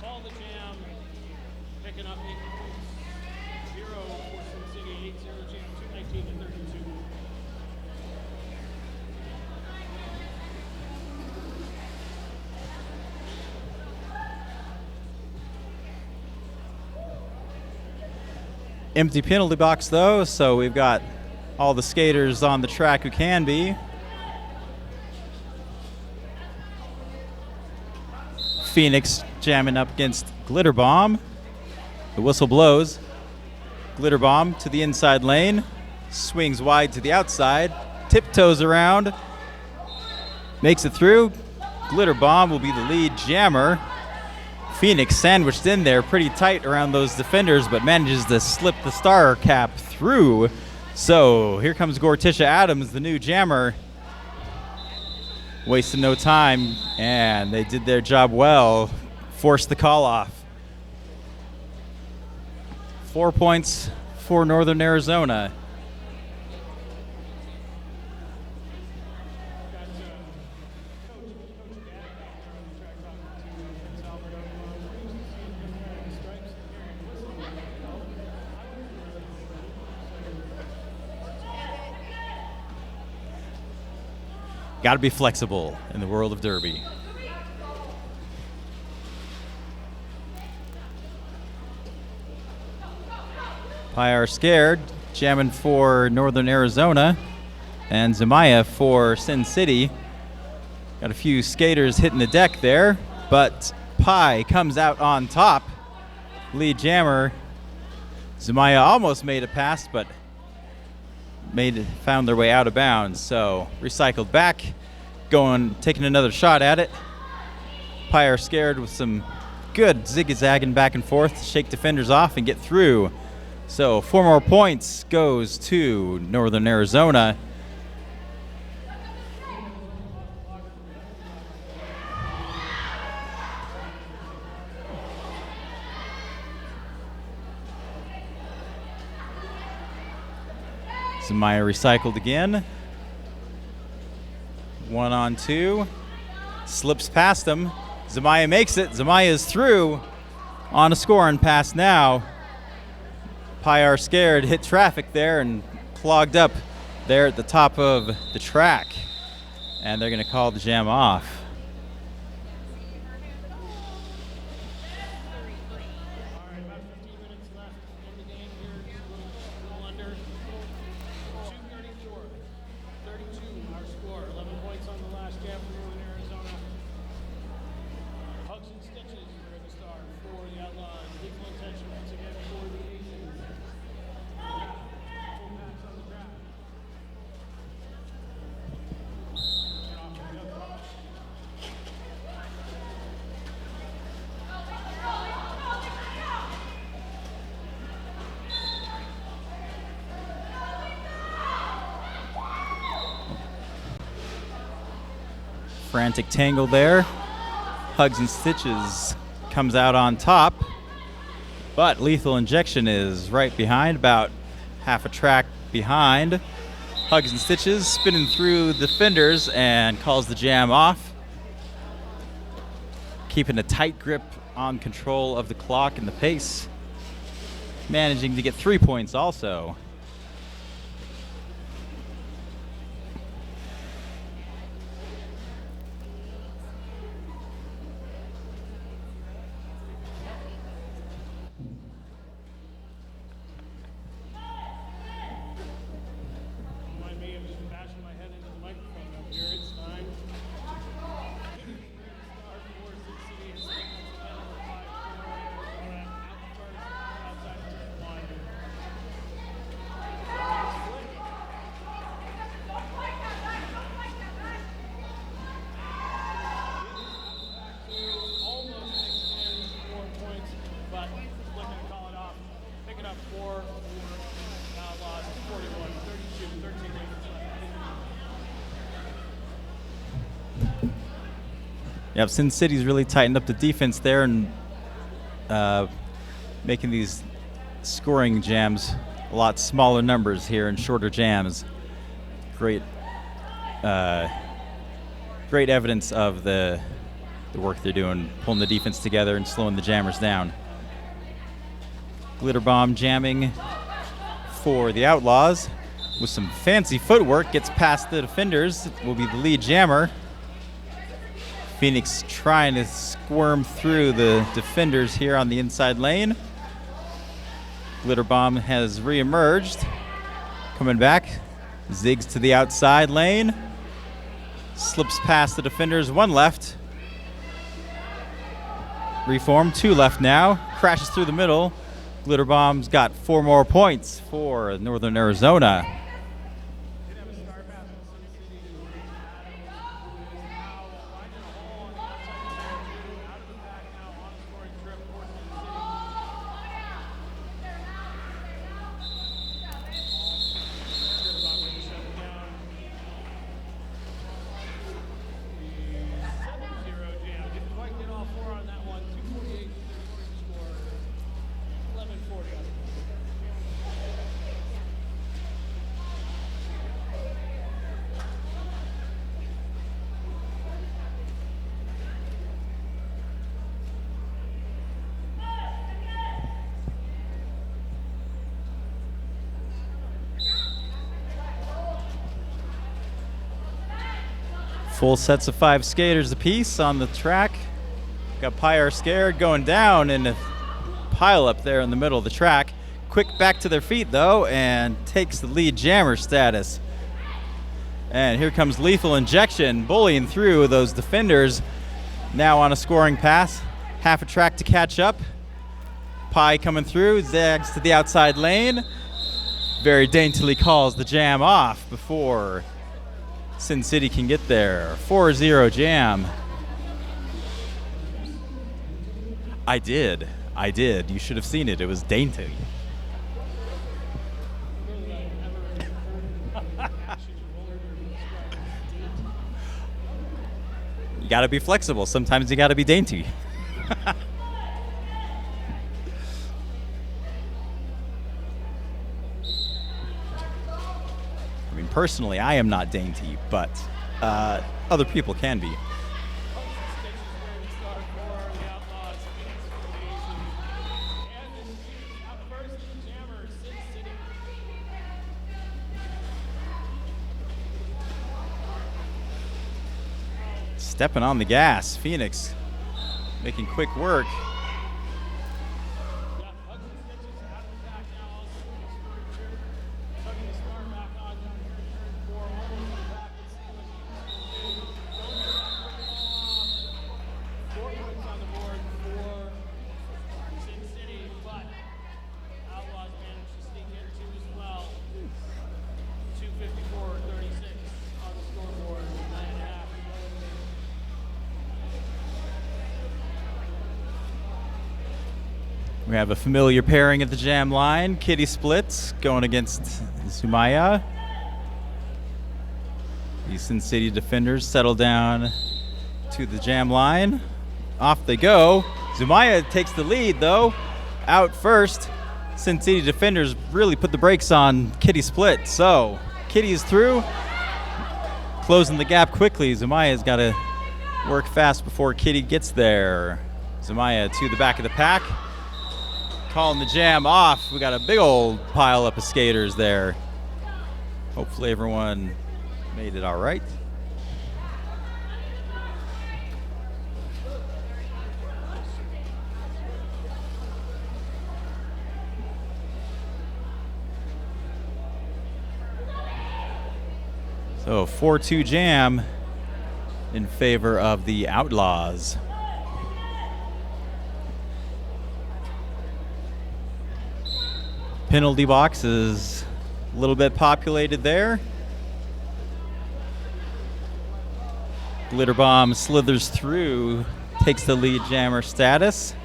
Call the jam, picking up 8 points. 0 for Sin City, 8-0 jam, 219 to 32. Empty penalty box, though, so we've got all the skaters on the track who can be. Phoenix jamming up against Glitter Bomb. The whistle blows. Glitter Bomb to the inside lane. Swings wide to the outside. Tiptoes around. Makes it through. Glitter Bomb will be the lead jammer. Phoenix sandwiched in there pretty tight around those defenders, but manages to slip the star cap through. So here comes Gortisha Adams, the new jammer. Wasted no time, and they did their job well. Forced the call off. 4 points for Northern Arizona. Got Coach Gag on the track Got to be flexible in the world of derby. Pyar Scared jamming for Northern Arizona, and Zamaya for Sin City. Got a few skaters hitting the deck there, but Pi comes out on top. Lead jammer Zamaya almost made a pass, but found their way out of bounds. So recycled back, taking another shot at it. Pyre Scared with some good zigzagging back and forth to shake defenders off and get through. So 4 more points goes to Northern Arizona. Zamaya recycled again. 1-on-2. Slips past him. Zamaya makes it. Zamaya is through on a scoring pass now. Pyar Scared hit traffic there and clogged up there at the top of the track. And they're going to call the jam off. Frantic tangle there. Hugs and Stitches comes out on top, but Lethal Injection is right behind, about half a track behind. Hugs and Stitches spinning through the defenders and calls the jam off. Keeping a tight grip on control of the clock and the pace. Managing to get 3 points also. Yep, Sin City's really tightened up the defense there and making these scoring jams a lot smaller numbers here and shorter jams. Great evidence of the work they're doing, pulling the defense together and slowing the jammers down. Glitter Bomb jamming for the Outlaws with some fancy footwork, gets past the defenders, will be the lead jammer. Phoenix trying to squirm through the defenders here on the inside lane. Glitter Bomb has reemerged. Coming back. Zigs to the outside lane. Slips past the defenders. 1 left. Reform. 2 left now. Crashes through the middle. Glitter Bomb's got 4 more points for Northern Arizona. Full sets of 5 skaters apiece on the track. Got Pyre scared going down in a pile up there in the middle of the track. Quick back to their feet though and takes the lead jammer status. And here comes Lethal Injection bullying through those defenders. Now on a scoring pass. Half a track to catch up. Pie coming through, zags to the outside lane. Very daintily calls the jam off before Sin City can get there. 4-0 jam. I did. You should have seen it. It was dainty. You gotta be flexible. Sometimes you gotta be dainty. I mean, personally, I am not dainty, but other people can be. Stepping on the gas, Phoenix making quick work. We have a familiar pairing at the jam line. Kitty Splits going against Zumaya. The Sin City defenders settle down to the jam line. Off they go. Zumaya takes the lead though. Out first. Sin City defenders really put the brakes on Kitty Split. So Kitty is through. Closing the gap quickly. Zumaya's got to work fast before Kitty gets there. Zumaya to the back of the pack. Calling the jam off. We got a big old pile up of skaters there. Hopefully everyone made it all right. So 4-2 jam in favor of the Outlaws. Penalty box is a little bit populated there. Glitter Bomb slithers through, takes the lead jammer status.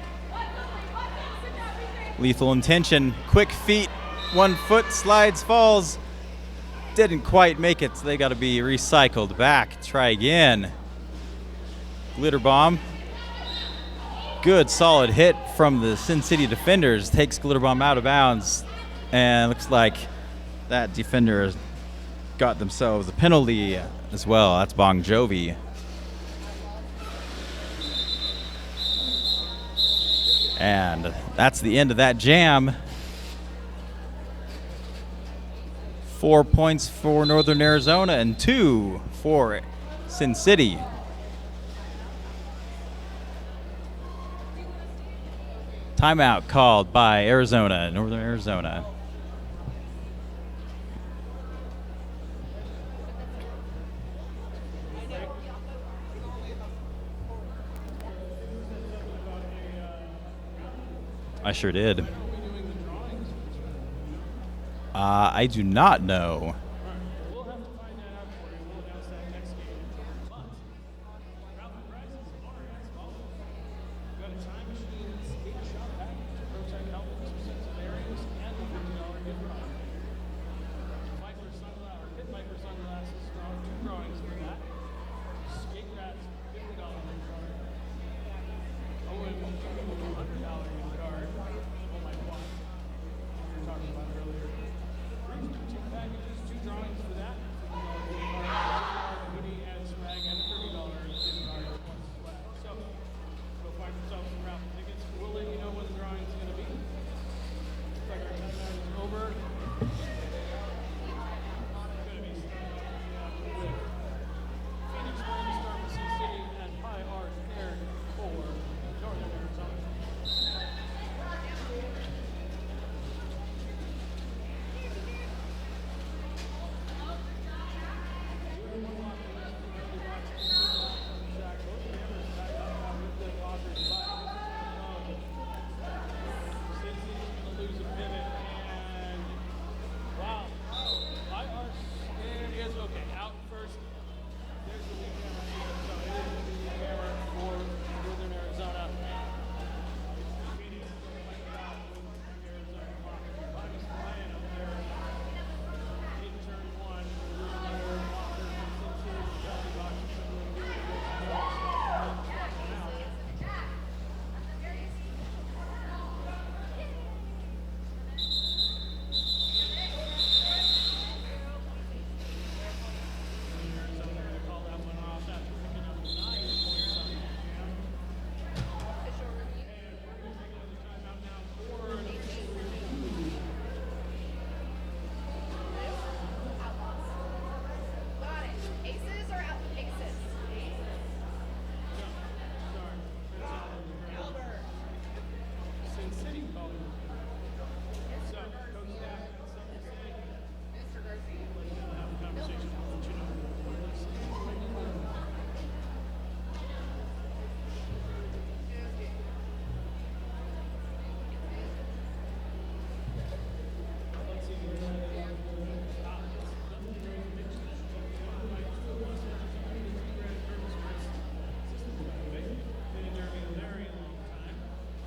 Lethal Intention, quick feet, 1 foot, slides, falls. Didn't quite make it, so they got to be recycled back. Try again. Glitter Bomb. Good solid hit from the Sin City defenders. Takes Glitter Bomb out of bounds. And looks like that defender got themselves a penalty as well. That's Bon Jovi. And that's the end of that jam. 4 points for Northern Arizona and 2 for Sin City. Timeout called by Arizona, Northern Arizona. I sure did. I do not know. We'll have to find that out for you. We'll announce that next game. But raffle prizes are as follows. We've got a time machine skate shop package to protect helmets for sensitive areas and a $50 gift card. Pit Viper sunglasses, draw 2 drawings for that. Skate Rats, $50 gift card. Owen, $100 gift card. Oh my God. We were talking about earlier. 2 packages, 2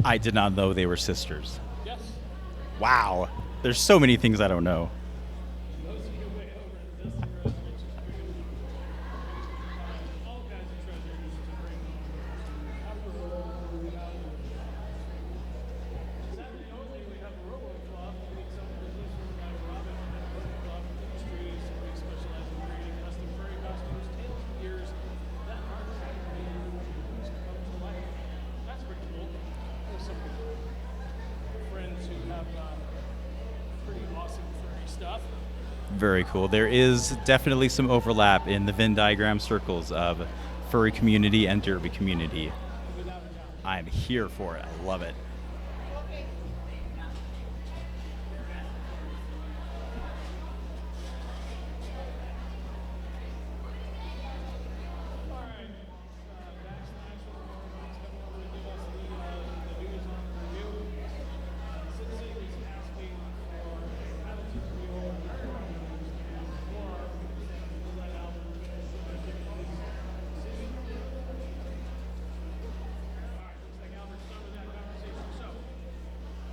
I did not know they were sisters. Yes. Wow. There's so many things I don't know. Those of you way over at the Disney Rose Riches Food, all kinds of treasures to bring after Saturday only, we have a RoboCloth. We make some release from Roundup and RoboCloth Industries. We specialize in creating custom furry costumes, tails, and ears that are Saturday come to life. That's pretty cool. There's some friends who have pretty awesome furry stuff. Very cool. There is definitely some overlap in the Venn diagram circles of furry community and derby community. Without a doubt. I'm here for it. I love it. All right. Backslash for the Mormons coming over to give us the news on the review. Cincy was asking for an attitude review on Roundup news and more. We'll let Albert give his decision. All right, looks like Albert's done with that conversation. So,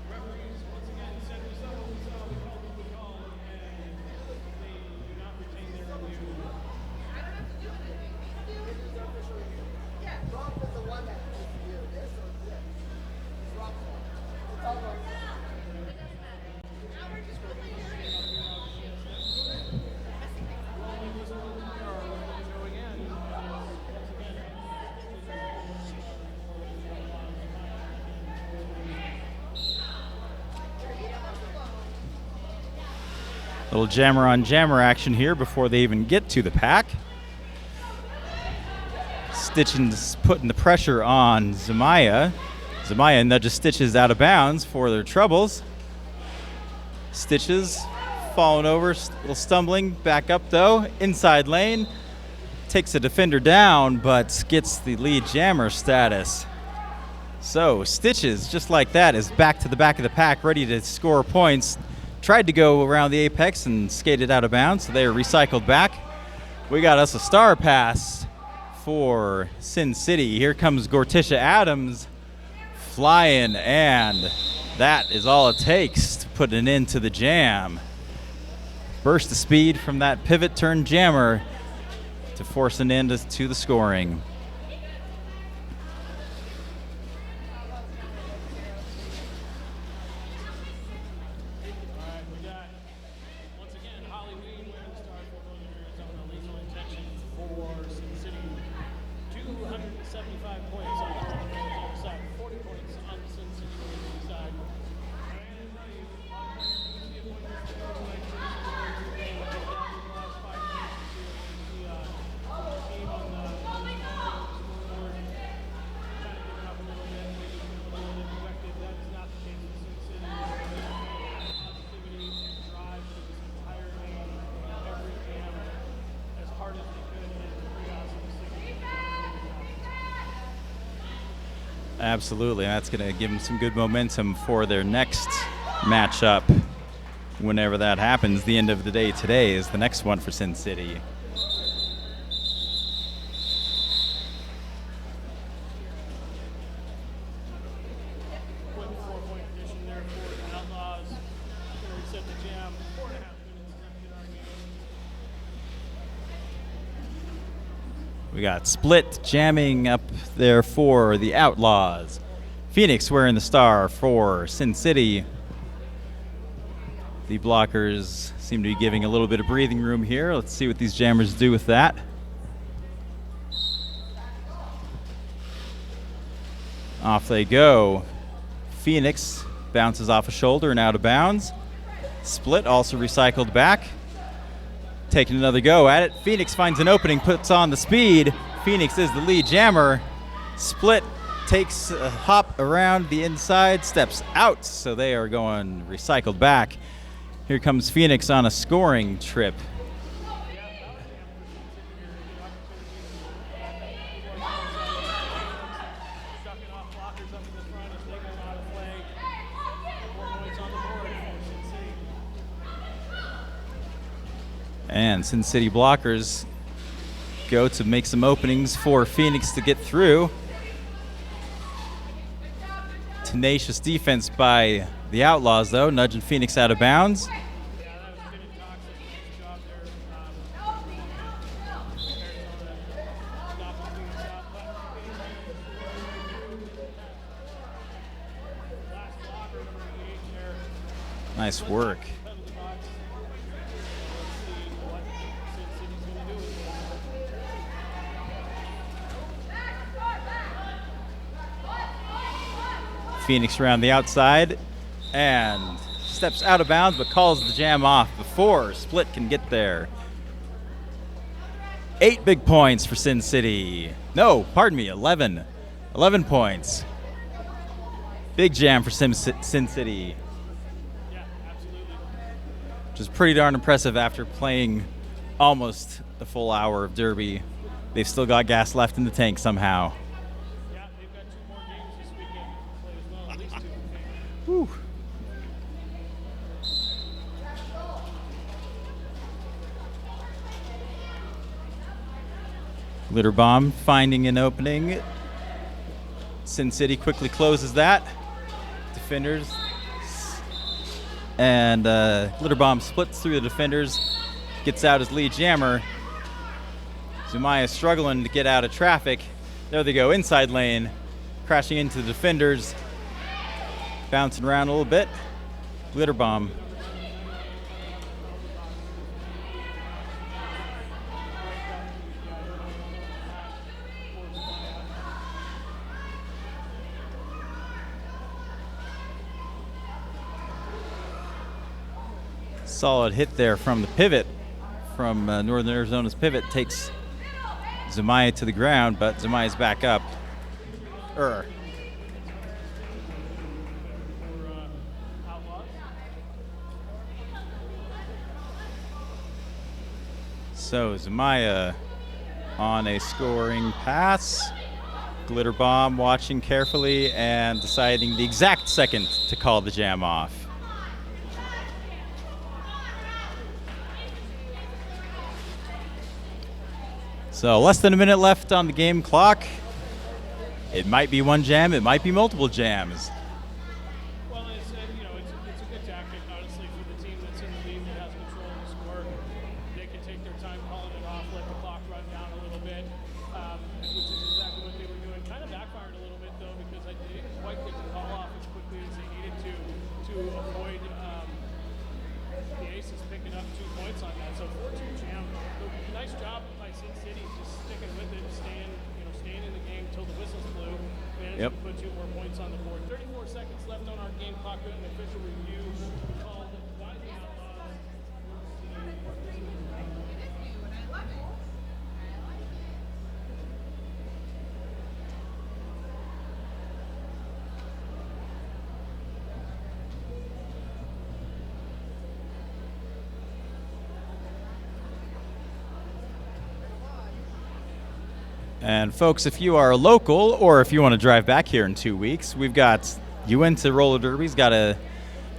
referees once again said we saw what we saw, we called what we called, and they do not retain their review. Rob is the one that needs to do this or this. It's Rob's fault. It's all Rob's fault. Little jammer on jammer action here before they even get to the pack. Stitchin's putting the pressure on Zamaya. Zamaya nudges Stitches out of bounds for their troubles. Stitches falling over, little stumbling, back up though, inside lane. Takes a defender down, but gets the lead jammer status. So Stitches, just like that, is back to the back of the pack, ready to score points. Tried to go around the apex and skated out of bounds, so they are recycled back. We got us a star pass for Sin City. Here comes Gorticia Adams flying, and that is all it takes to put an end to the jam. Burst of speed from that pivot turn jammer to force an end to the scoring. All right, we got, once again, Holly Weed wearing the star for Northern Arizona. Lethal Intention for Sin City. 275 points on the Northern Arizona side, 40 points on the Sin City side. And Absolutely, and that's going to give them some good momentum for their next matchup. Whenever that happens, the end of the day today is the next one for Sin City. quick 4-point addition there for the Outlaws. Gonna reset the jam. 4.5 minutes left in our game. We got Split jamming up there for the Outlaws. Phoenix wearing the star for Sin City. The blockers seem to be giving a little bit of breathing room here. Let's see what these jammers do with that. Off they go. Phoenix bounces off a shoulder and out of bounds. Split also recycled back. Taking another go at it. Phoenix finds an opening, puts on the speed. Phoenix is the lead jammer. Split takes a hop around the inside, steps out, so they are going recycled back. Here comes Phoenix on a scoring trip. Shucking off blockers up in the front as they go out of play. 4 points on the board for Sin City. And Sin City blockers go to make some openings for Phoenix to get through. Tenacious defense by the Outlaws, though, nudging Phoenix out of bounds. Yeah, that was good and toxic. Nice job there. Arizona stopping things up. Last blocker, number 8 there. Nice work. Penalty box. Let's see what Sin City's going to do with this. Phoenix around the outside and steps out of bounds, but calls the jam off before Split can get there. 8 big points for Sin City. No, pardon me, 11. 11 points. Big jam for Sin City, Yeah, absolutely. which is pretty darn impressive after playing almost a full hour of Derby. They've still got gas left in the tank somehow. Yeah, they've got 2 more games this weekend to play as well, at least 2. Whew. Litter bomb finding an opening. Sin City quickly closes that. Defenders. And Litter bomb splits through the defenders. Gets out his lead jammer. Zumaya struggling to get out of traffic. There they go, inside lane. Crashing into the defenders. Bouncing around a little bit. Litter bomb. Solid hit there from the pivot. From Northern Arizona's pivot. Takes Zumaya to the ground, but Zumaya's back up. So Zumaya on a scoring pass. Glitter bomb watching carefully and deciding the exact second to call the jam off. So less than a minute left on the game clock. It might be one jam, it might be multiple jams. Well, it's a good tactic, honestly, for the team that's in the lead that has control of the score. They can take their time calling it off, let the clock run down a little bit, which is exactly what they were doing. Kind of backfired a little bit, though, because they didn't quite get the call off as quickly as they needed to avoid the Aces picking up 2 points on that. So 4-2 jam. Nice job by Sin City, just sticking with it, staying in the game until the whistles blew. Managed to put 2 more points on the board. 34 seconds left on our game clock. An official review called by the Outlaws. And folks, if you are local or if you want to drive back here in 2 weeks, we've got Uinta Roller Derby's got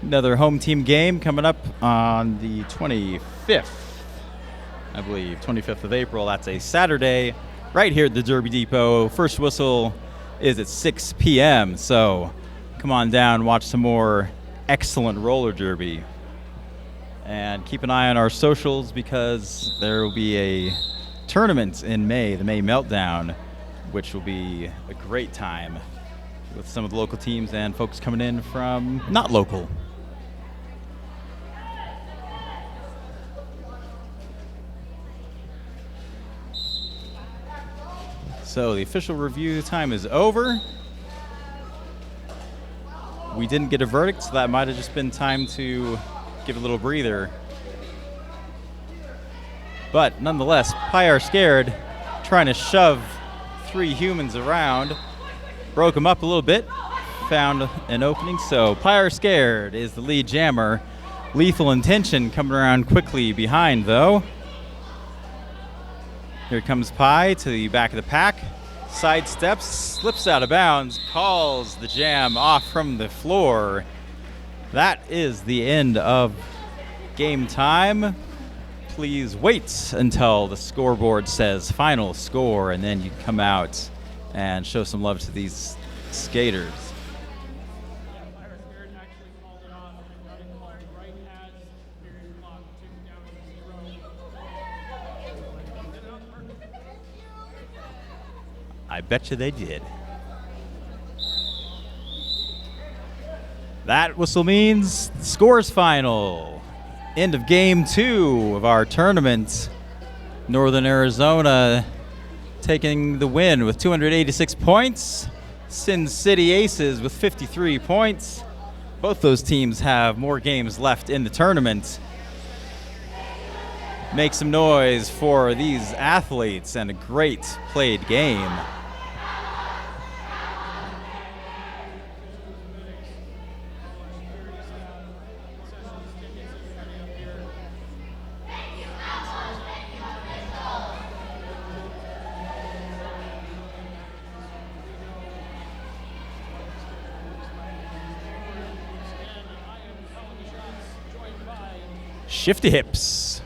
another home team game coming up on the 25th, I believe, 25th of April. That's a Saturday right here at the Derby Depot. First whistle is at 6 p.m. So come on down, watch some more excellent roller derby. And keep an eye on our socials because there will be a tournament in May, the May Meltdown, which will be a great time with some of the local teams and folks coming in from not local. So the official review time is over. We didn't get a verdict, so that might have just been time to give a little breather. But nonetheless, Pyre Scared trying to shove 3 humans around. Broke them up a little bit. Found an opening. So Pyre Scared is the lead jammer. Lethal Intention coming around quickly behind, though. Here comes Pie to the back of the pack. Sidesteps, slips out of bounds, calls the jam off from the floor. That is the end of game time. Please wait until the scoreboard says final score, and then you come out and show some love to these skaters. I bet you they did. That whistle means scores final. End of game 2 of our tournament. Northern Arizona taking the win with 286 points. Sin City Aces with 53 points. Both those teams have more games left in the tournament. Make some noise for these athletes and a great played game. Shifty hips.